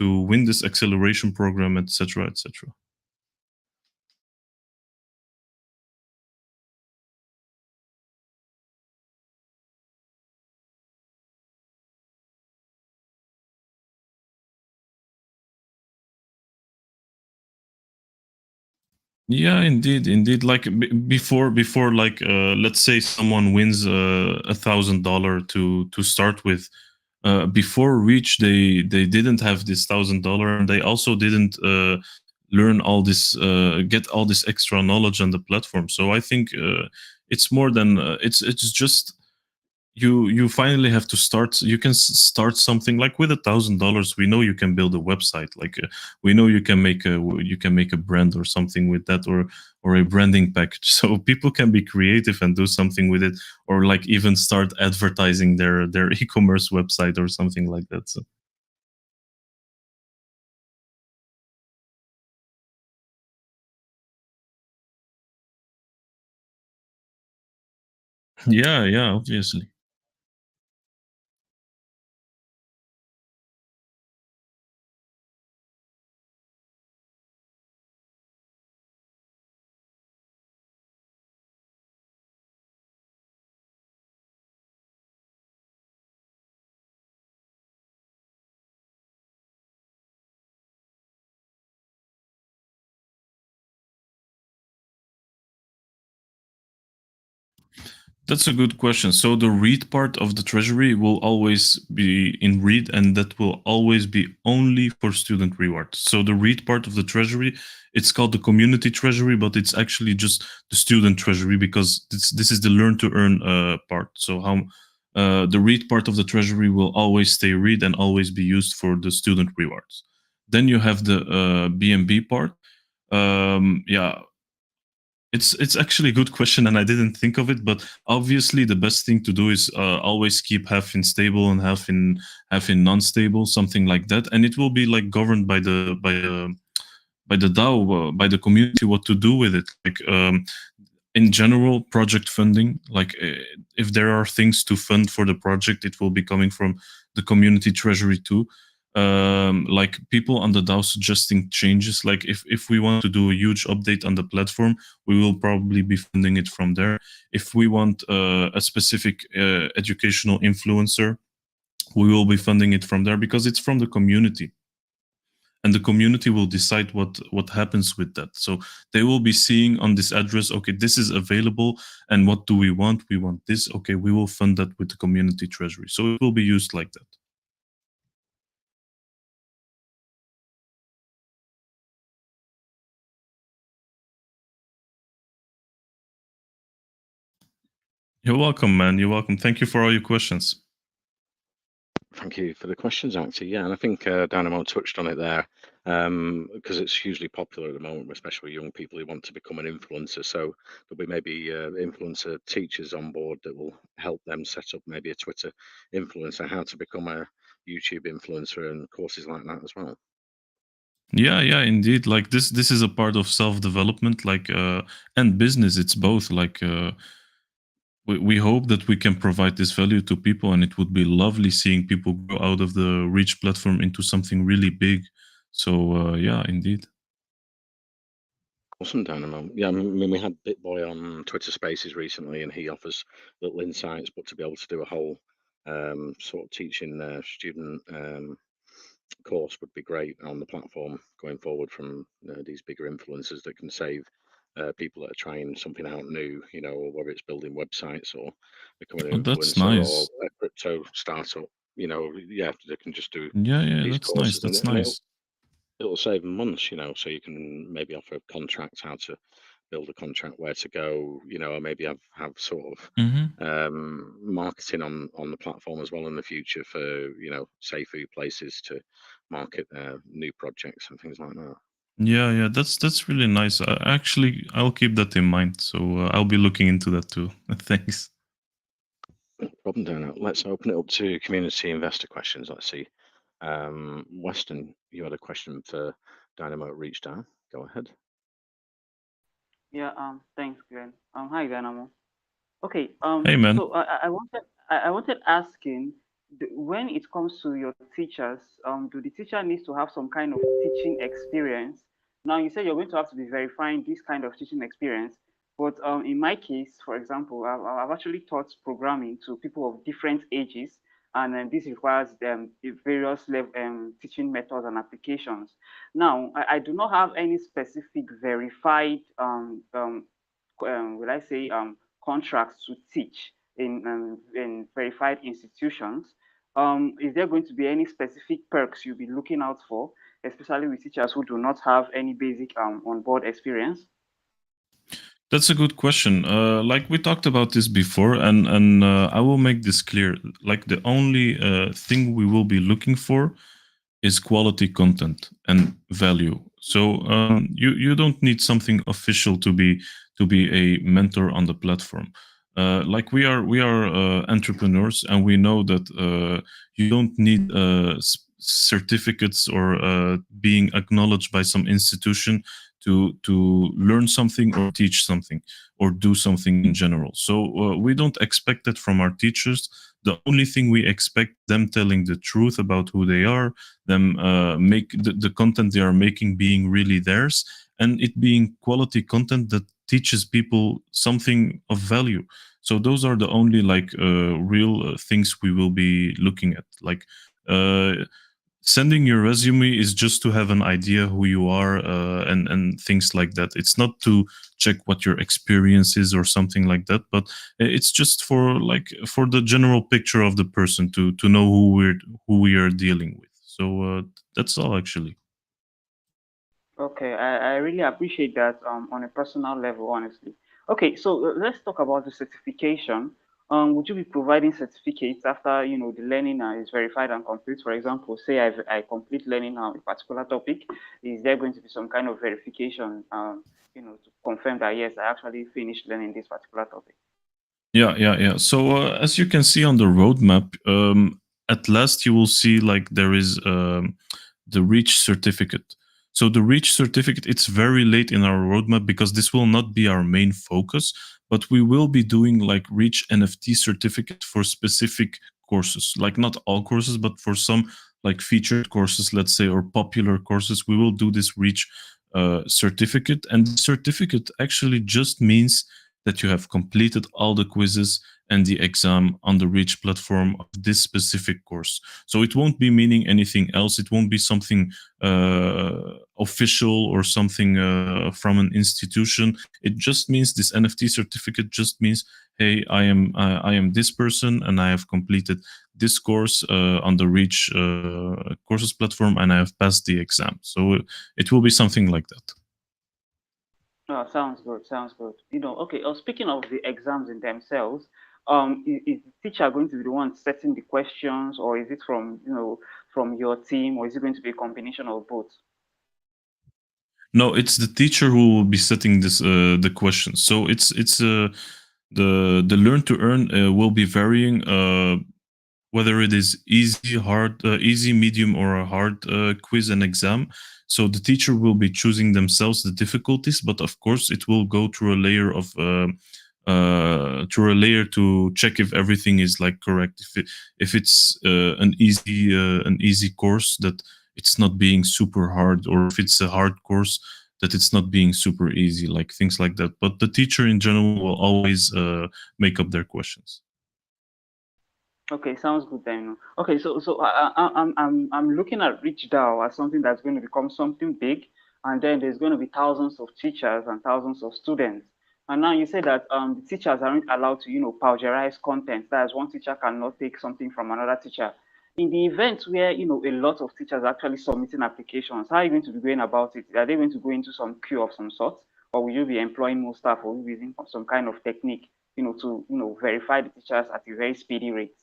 win this acceleration program, etc., etc. Yeah, indeed, indeed. Like before, like let's say someone wins $1,000 to start with. Before Reach, they didn't have this $1,000, and they also didn't learn all this, get all this extra knowledge on the platform. So I think it's more than it's just you finally have to start. You can start something like with $1,000. We know you can build a website, like we know you can make a brand or something with that, or a branding package. So people can be creative and do something with it, or like even start advertising their e-commerce website or something like that. So yeah, yeah, obviously. That's a good question. So the read part of the treasury will always be in read, and that will always be only for student rewards. So the read part of the treasury, it's called the community treasury, but it's actually just the student treasury, because this is the learn to earn part. So how the read part of the treasury will always stay read and always be used for the student rewards. Then you have the BNB part. Yeah, it's actually a good question, and I didn't think of it. But obviously, the best thing to do is always keep half in stable and half in non-stable, something like that, and it will be like governed by the DAO, by the community, what to do with it. Like in general, project funding, like if there are things to fund for the project, it will be coming from the community treasury too. Like people on the DAO suggesting changes, like if we want to do a huge update on the platform, we will probably be funding it from there. If we want a specific educational influencer, we will be funding it from there, because it's from the community, and the community will decide what happens with that. So they will be seeing on this address, okay, this is available, and what do we want? We want this. Okay, we will fund that with the community treasury. So it will be used like that. You're welcome, man. You're welcome. Thank you for all your questions. Thank you for the questions, actually. Yeah, and I think Dynamo touched on it there because it's hugely popular at the moment, especially young people who want to become an influencer. So there'll be maybe influencer teachers on board that will help them set up maybe a Twitter influencer, how to become a YouTube influencer, and courses like that as well. Yeah, indeed. Like this is a part of self-development, like and business. It's both. Like we hope that we can provide this value to people, and it would be lovely seeing people grow out of the Reach platform into something really big. So yeah, indeed. Awesome, Dynamo. Yeah, I mean, we had BitBoy on Twitter Spaces recently, and he offers little insights, but to be able to do a whole sort of teaching student course would be great on the platform going forward from these bigger influencers that can save people that are trying something out new, or whether it's building websites or becoming Oh, an that's influencer or nice. a crypto startup. Yeah, they can just do Yeah, these that's nice. courses, and, That's and it'll nice. it'll save them months, so you can maybe offer contracts, how to build a contract, where to go, or maybe have sort of Hmm. marketing on the platform as well in the future for safer places to market new projects and things like that. Yeah, that's really nice. Actually, I'll keep that in mind. So I'll be looking into that too. Thanks. No problem, Dana. Let's open it up to community investor questions. Let's see. Weston, you had a question for Dynamo reached out. Go ahead. Yeah, thanks, Glenn. Hi, Dynamo. Okay, Hey, man. so I wanted asking, when it comes to your teachers, do the teacher needs to have some kind of teaching experience? Now, you said you're going to have to be verifying this kind of teaching experience, but in my case, for example, I've actually taught programming to people of different ages, and this requires them various level teaching methods and applications. Now, I do not have any specific verified will I say contracts to teach in verified institutions. Is there going to be any specific perks you'll be looking out for, especially with teachers who do not have any basic on-board experience? That's a good question. Like we talked about this before, and I will make this clear. Like the only thing we will be looking for is quality content and value. So you don't need something official to be a mentor on the platform. Like we are entrepreneurs, and we know that you don't need certificates or being acknowledged by some institution to learn something or teach something or do something in general. So we don't expect that from our teachers. The only thing we expect them telling the truth about who they are, them make the content they are making being really theirs, and it being quality content that teaches people something of value. So those are the only like real things we will be looking at. Like sending your resume is just to have an idea who you are, and things like that. It's not to check what your experience is or something like that, but it's just for like for the general picture of the person to know who we are dealing with. So that's all actually. Okay, I really appreciate that on a personal level, honestly. Okay, so let's talk about the certification. Would you be providing certificates after the learning is verified and complete? For example, say I complete learning a particular topic, is there going to be some kind of verification, to confirm that yes, I actually finished learning this particular topic? Yeah. So as you can see on the roadmap, at last you will see like there is the Reach certificate. So the Reach certificate, it's very late in our roadmap because this will not be our main focus, but we will be doing like Reach NFT certificate for specific courses, like not all courses, but for some like featured courses, let's say, or popular courses, we will do this Reach certificate. And the certificate actually just means that you have completed all the quizzes and the exam on the Reach platform of this specific course. So it won't be meaning anything else. It won't be something official or something from an institution. It just means this NFT certificate just means, hey, I am this person and I have completed this course on the Reach courses platform and I have passed the exam. So it will be something like that. Oh, sounds good. Sounds good. Okay. Speaking of the exams in themselves, is the teacher going to be the one setting the questions, or is it from from your team, or is it going to be a combination of both? No, it's the teacher who will be setting this the questions. So it's the learn to earn will be varying whether it is easy, hard, easy, medium, or a hard quiz and exam. So the teacher will be choosing themselves the difficulties, but of course it will go through a layer of to check if everything is like correct. If it's an easy course, that it's not being super hard, or if it's a hard course, that it's not being super easy, like things like that. But the teacher in general will always make up their questions. Okay, sounds good then. Okay, so I'm looking at Rich DAO as something that's going to become something big, and then there's going to be thousands of teachers and thousands of students. And now you say that the teachers aren't allowed to plagiarize content. That is, one teacher cannot take something from another teacher. In the event where a lot of teachers are actually submitting applications, how are you going to be going about it? Are they going to go into some queue of some sort, or will you be employing more staff, or will you be using some kind of technique, to verify the teachers at a very speedy rate?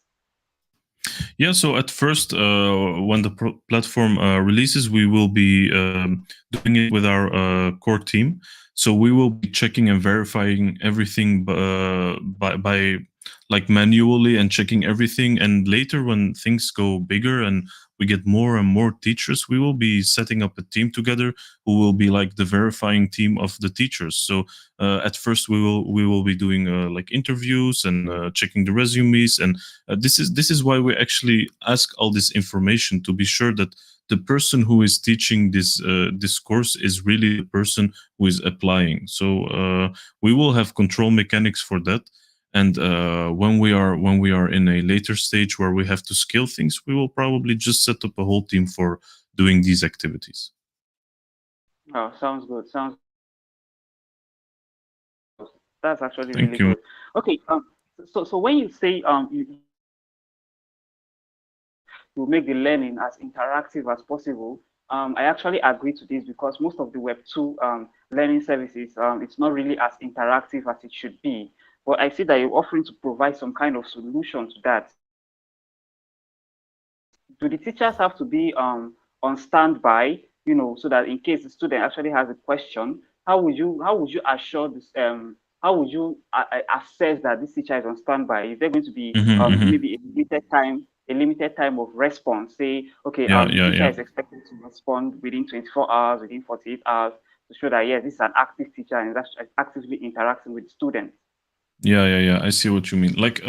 Yeah, so at first, when the platform releases, we will be doing it with our core team. So we will be checking and verifying everything by like manually and checking everything. And later, when things go bigger and we get more and more teachers, we will be setting up a team together who will be like the verifying team of the teachers. So at first, we will be doing like interviews and checking the resumes, and this is why we actually ask all this information, to be sure that the person who is teaching this course is really the person who is applying. So we will have control mechanics for that. And when we are in a later stage where we have to scale things, we will probably just set up a whole team for doing these activities. Oh, sounds good. That's actually Thank really you. good. Okay, so when you say you make the learning as interactive as possible, I actually agree to this, because most of the Web2 learning services, it's not really as interactive as it should be. But I see that you're offering to provide some kind of solution to that. Do the teachers have to be on standby, so that in case the student actually has a question, how would you assure this, how would you assess that this teacher is on standby? Is there going to be Hmm, hmm. maybe a limited time of response? Say, okay, Yeah, the yeah, teacher yeah. is expected to respond within 24 hours, within 48 hours, to show that yes, this is an active teacher and is actively interacting with students. Yeah, yeah, yeah. I see what you mean. Like,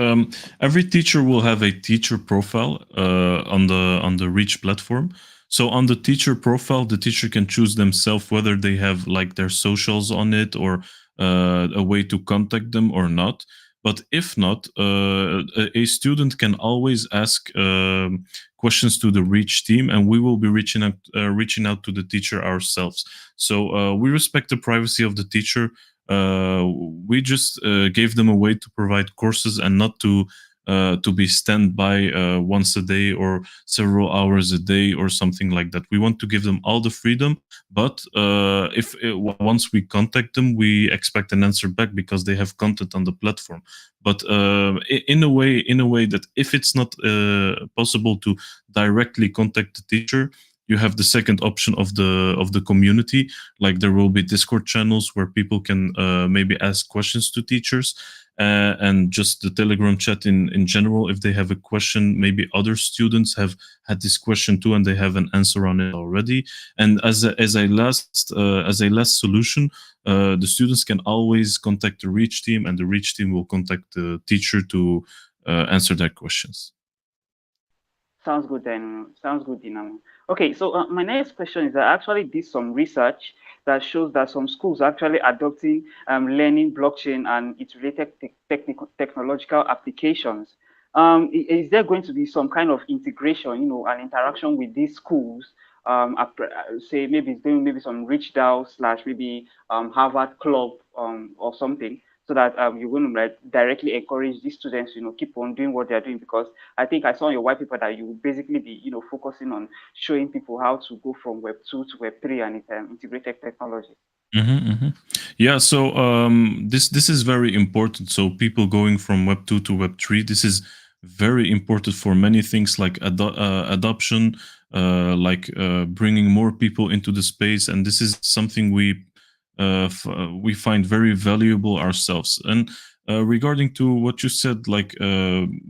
every teacher will have a teacher profile on the Reach platform. So on the teacher profile, the teacher can choose themselves whether they have like their socials on it, or a way to contact them or not. But if not, a student can always ask questions to the Reach team, and we will be reaching out to the teacher ourselves. So we respect the privacy of the teacher. We just gave them a way to provide courses, and not to be standby once a day or several hours a day or something like that. We want to give them all the freedom, but if once we contact them, we expect an answer back, because they have content on the platform. But in a way that if it's not possible to directly contact the teacher, you have the second option of the community. Like, there will be Discord channels where people can maybe ask questions to teachers, and just the Telegram chat in general. If they have a question, maybe other students have had this question too, and they have an answer on it already. And as a last solution, the students can always contact the Reach team, and the Reach team will contact the teacher to answer their questions. Sounds good then. Sounds good, Dinamo. Okay, so my next question is, I actually did some research that shows that some schools are actually adopting learning blockchain and its related technological applications. Is there going to be some kind of integration, an interaction with these schools? Say maybe it's doing maybe some Rich DAO slash maybe Harvard Club or something, so that you're going to like directly encourage these students, keep on doing what they're doing. Because I think I saw in your white paper that you will basically be, focusing on showing people how to go from Web 2 to Web 3 and integrated technology. Yeah, so this is very important. So people going from Web 2 to Web 3, this is very important for many things like adoption, bringing more people into the space, and this is something we find very valuable ourselves. And regarding to what you said, like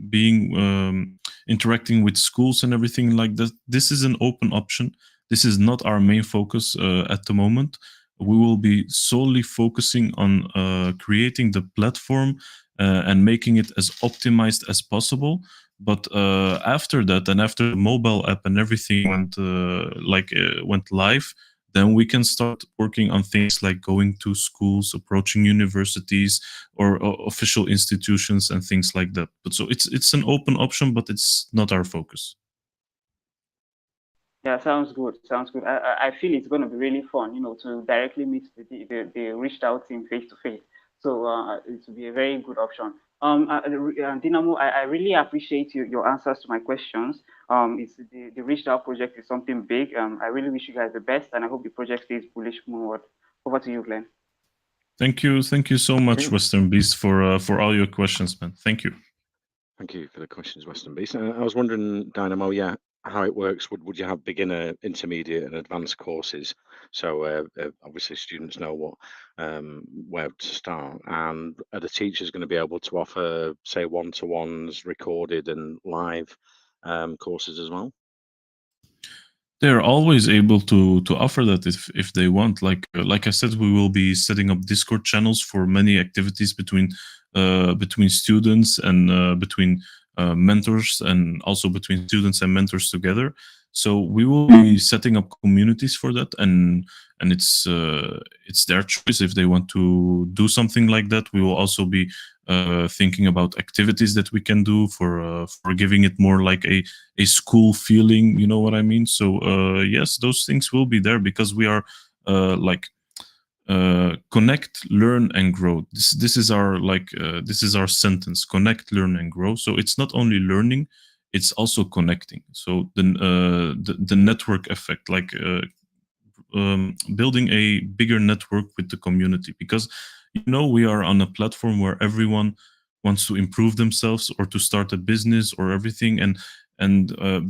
being interacting with schools and everything like that, this is an open option. This is not our main focus at the moment. We will be solely focusing on creating the platform and making it as optimized as possible. But after that, and after the mobile app and everything went live, then we can start working on things like going to schools, approaching universities or official institutions and things like that. But so it's an open option, but it's not our focus. Yeah, sounds good. Sounds good. I feel it's going to be really fun, to directly meet the reached out team face to face. So it will be a very good option. Dynamo, I really appreciate your answers to my questions. It's the reached out project is something big. I really wish you guys the best, and I hope the project stays bullish forward. Over to you, Glenn. Thank you so much, Western Beast, for all your questions, man. Thank you. Thank you for the questions, Western Beast. I was wondering, Dynamo, how it works. Would you have beginner, intermediate, and advanced courses? So obviously students know what where to start, and are the teachers going to be able to offer, say, one-to-ones, recorded and live courses as well? They're always able to offer that if they want. Like I said, we will be setting up Discord channels for many activities between students and between mentors, and also between students and mentors together. So we will be setting up communities for that, and it's their choice if they want to do something like that. We will also be thinking about activities that we can do for giving it more like a school feeling. You know what I mean? So yes, those things will be there because we are connect, learn, and grow. This is our sentence: connect, learn, and grow. So it's not only learning, it's also connecting. So the network effect, building a bigger network with the community, because we are on a platform where everyone wants to improve themselves or to start a business or everything, and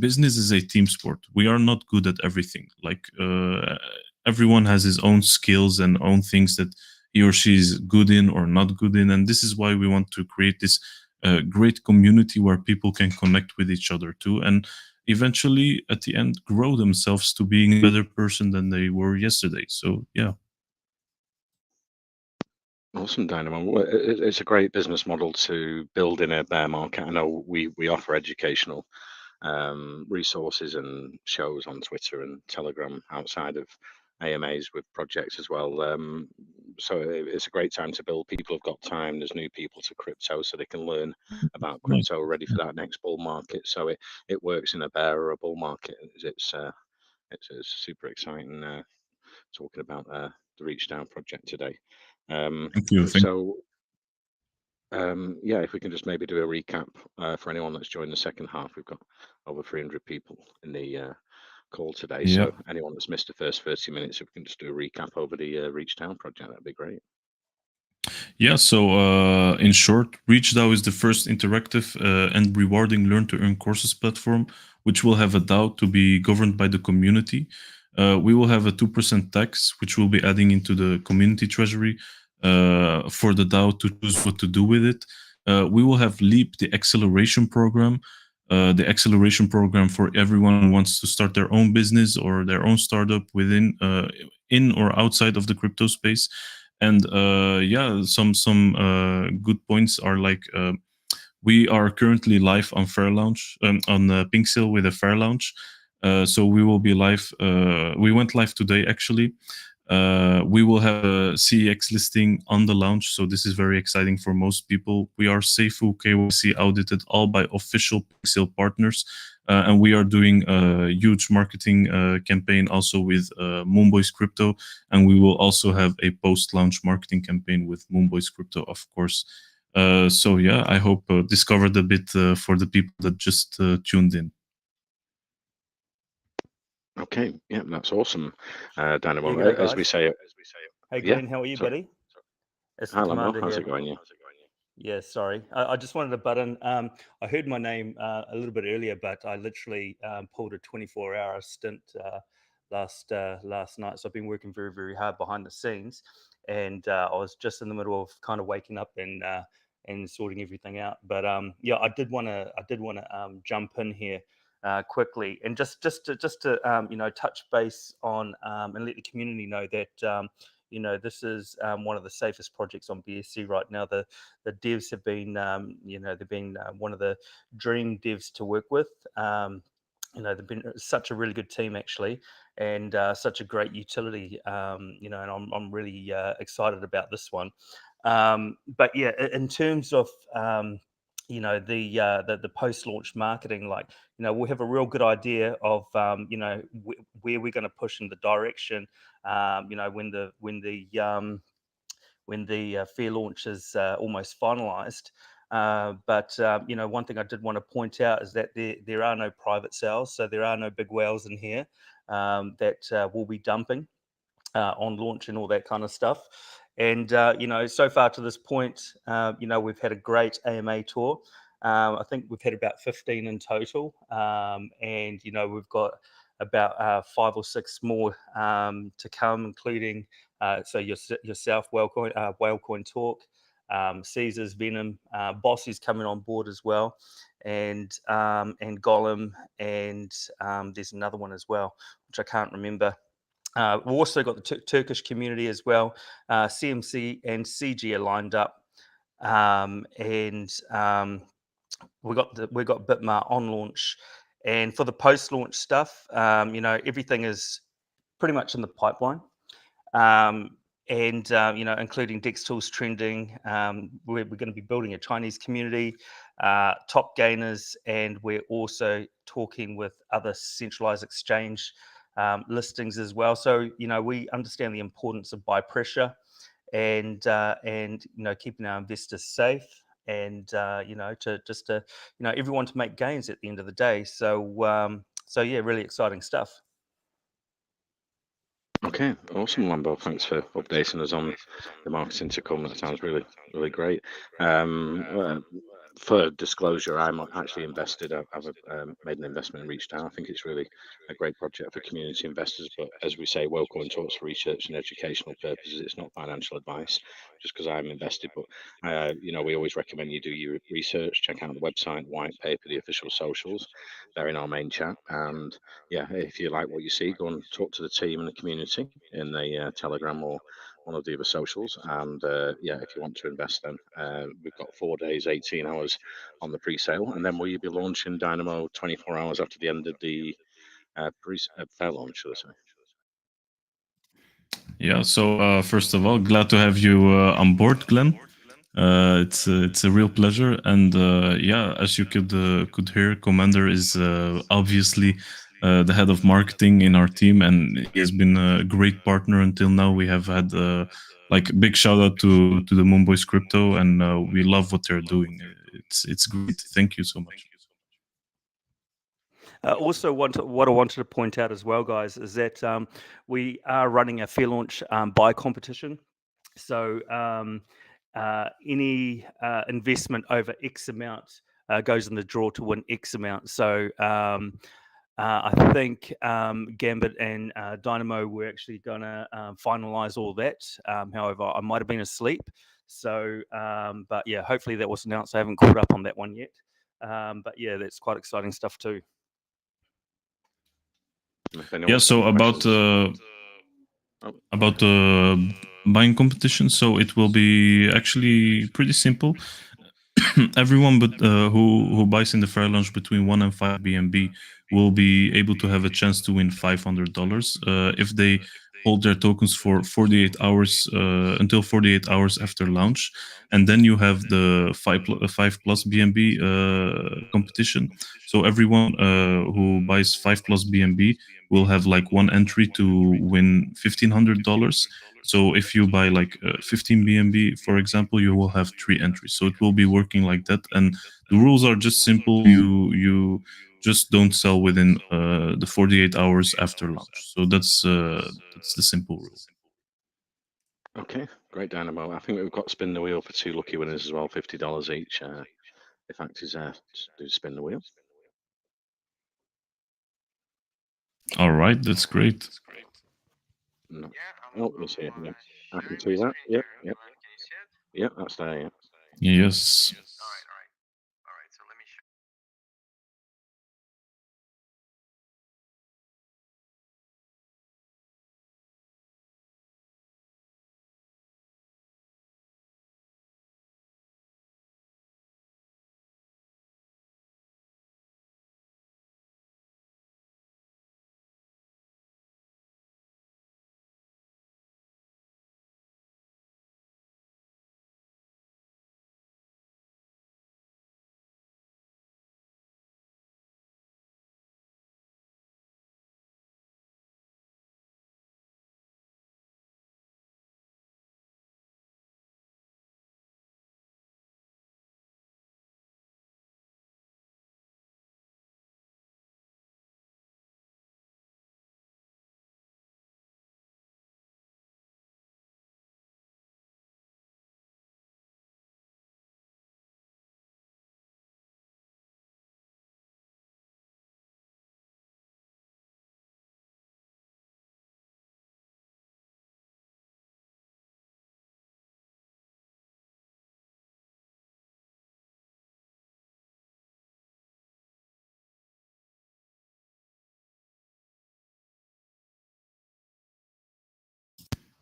business is a team sport. We are not good at everything. Everyone has his own skills and own things that he or she is good in or not good in, and this is why we want to create this great community where people can connect with each other too, and eventually at the end grow themselves to being a better person than they were yesterday. So yeah. Awesome, Dynamo. It's a great business model to build in a bear market. I know we offer educational resources and shows on Twitter and Telegram outside of AMAs with projects as well. So it's a great time to build. People have got time. There's new people to crypto, so they can learn about crypto, ready for that next bull market. So it works in a bear or a bull market. It's super exciting talking about the Reach Down project today. Thank you. So if we can just maybe do a recap for anyone that's joined the second half. We've got over 300 people in the call today. Yeah. So anyone that's missed the first 30 minutes, if we can just do a recap over the Reach Down project, that'd be great. Yeah, so in short, ReachDAO is the first interactive and rewarding learn-to-earn courses platform, which will have a DAO to be governed by the community. We will have a 2% tax, which we'll be adding into the community treasury for the DAO to choose what to do with it. We will have LEAP, the acceleration program, for everyone who wants to start their own business or their own startup within, in or outside of the crypto space. And some good points are we are currently live on Fair Launch, on Pink Sale with a Fair Launch. So we will be live. We went live today, actually. We will have a CEX listing on the launch, so this is very exciting for most people. We are SAFU KYC audited, all by official Pink Sale partners. And we are doing a huge marketing campaign also with Moonboys Crypto, and we will also have a post-launch marketing campaign with Moonboys Crypto, of course. So yeah, I hope this covered a bit for the people that just tuned in. Okay, yeah, that's awesome, Dynamo. Yeah, g'day, As we guys. say, Hey, yeah. Glenn, how are you, So, buddy? It's the hi, Lambo. commander How's here. it going? Yeah. Yeah, sorry. I just wanted to butt in. I heard my name a little bit earlier, but I literally pulled a 24-hour stint last night. So I've been working very, very hard behind the scenes, and I was just in the middle of kind of waking up and sorting everything out. But yeah, I did want to jump in here quickly and just to you know, touch base on and let the community know that. You know, this is one of the safest projects on BSC right now. The devs have been, you know, they've been one of the dream devs to work with. You know, they've been such a really good team actually, and such a great utility. You know, and I'm really excited about this one. But yeah, in terms of you know, the post-launch marketing, like, you know, we have a real good idea of you know, where we're going to push in the direction. You know, when the fair launch is almost finalized. But you know, one thing I did want to point out is that there are no private sales, so there are no big whales in here that will be dumping on launch and all that kind of stuff. And you know, so far to this point, you know, we've had a great AMA tour. I think we've had about 15 in total, and you know, we've got about 5 or 6 more to come, including so yourself, Whalecoin Talk, Caesar's Venom, Boss is coming on board as well, and Gollum, and there's another one as well, which I can't remember. We've also got the Turkish community as well. CMC and CG are lined up, and we got Bitmar on launch. And for the post-launch stuff, you know, everything is pretty much in the pipeline. And you know, including Dex Tools trending. We're going to be building a Chinese community, top gainers, and we're also talking with other centralized exchange listings as well. So you know, we understand the importance of buy pressure, and you know, keeping our investors safe, and you know, to you know, everyone to make gains at the end of the day. So so yeah, really exciting stuff. Okay, awesome, Lambo. Thanks for updating us on the marketing to come. That sounds really, really great. For disclosure, I'm actually invested. I've made an investment in Reach Down. I think it's really a great project for community investors. But as we say, Whalecoin Talks for research and educational purposes. It's not financial advice, just because I'm invested. But you know, we always recommend you do your research. Check out the website, white paper, the official socials. They're in our main chat. And yeah, if you like what you see, go and talk to the team and the community in the Telegram or one of the other socials. And yeah, if you want to invest, then we've got 4 days, 18 hours on the pre-sale, and then will you be launching Dynamo 24 hours after the end of the fair launch, should I say? Yeah. So first of all, glad to have you on board, Glenn. It's a real pleasure, and yeah, as you could hear, Commander is obviously the head of marketing in our team, and he has been a great partner until now. We have had like a big shout out to the Moonboys Crypto, and we love what they're doing. It's great. Thank you so much. Also, what I wanted to point out as well, guys, is that we are running a fair launch buy competition. So any investment over X amount goes in the draw to win X amount. So I think Gambit and Dynamo were actually going to finalize all that. However, I might have been asleep. So, but yeah, hopefully that was announced. I haven't caught up on that one yet. But yeah, that's quite exciting stuff too. Yeah. So about the buying competition, so it will be actually pretty simple. Everyone but who buys in the fair launch between 1 and 5 BNB will be able to have a chance to win $500 if they hold their tokens for 48 hours until 48 hours after launch, and then you have the 5 plus BNB competition. So everyone who buys 5 plus BNB will have like one entry to win $1,500. So if you buy like 15 BNB, for example, you will have 3 entries. So it will be working like that, and the rules are just simple. You just don't sell within the 48 hours after launch. So that's the simple rule. Okay, great, Dynamo. I think we've got spin the wheel for 2 lucky winners as well, $50 each. If Act is there, do spin the wheel. All right, that's great. No. Oh, it's here. Yeah, I can see that. Yep, yep. Yep, that's there. Yeah. Yes.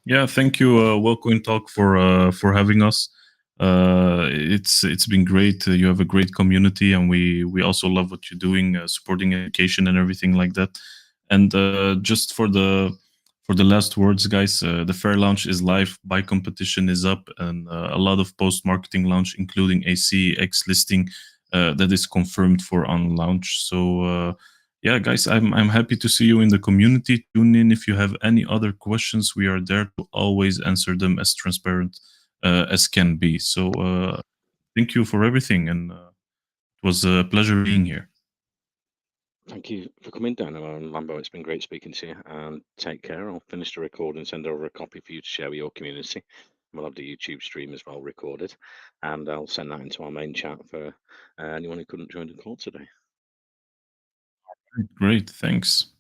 Yeah, thank you, Wellcoin Talk, for having us. It's been great. You have a great community, and we also love what you're doing, supporting education and everything like that. And just for the last words, guys, the fair launch is live. Buy competition is up, and a lot of post marketing launch, including a CEX listing that is confirmed for on launch. So. Yeah, guys, I'm happy to see you in the community. Tune in if you have any other questions. We are there to always answer them as transparent as can be. So thank you for everything, and it was a pleasure being here. Thank you for coming, Dynamo and Lambo. It's been great speaking to you. And take care. I'll finish the record and send over a copy for you to share with your community. We'll have the YouTube stream as well recorded, and I'll send that into our main chat for anyone who couldn't join the call today. Great, thanks.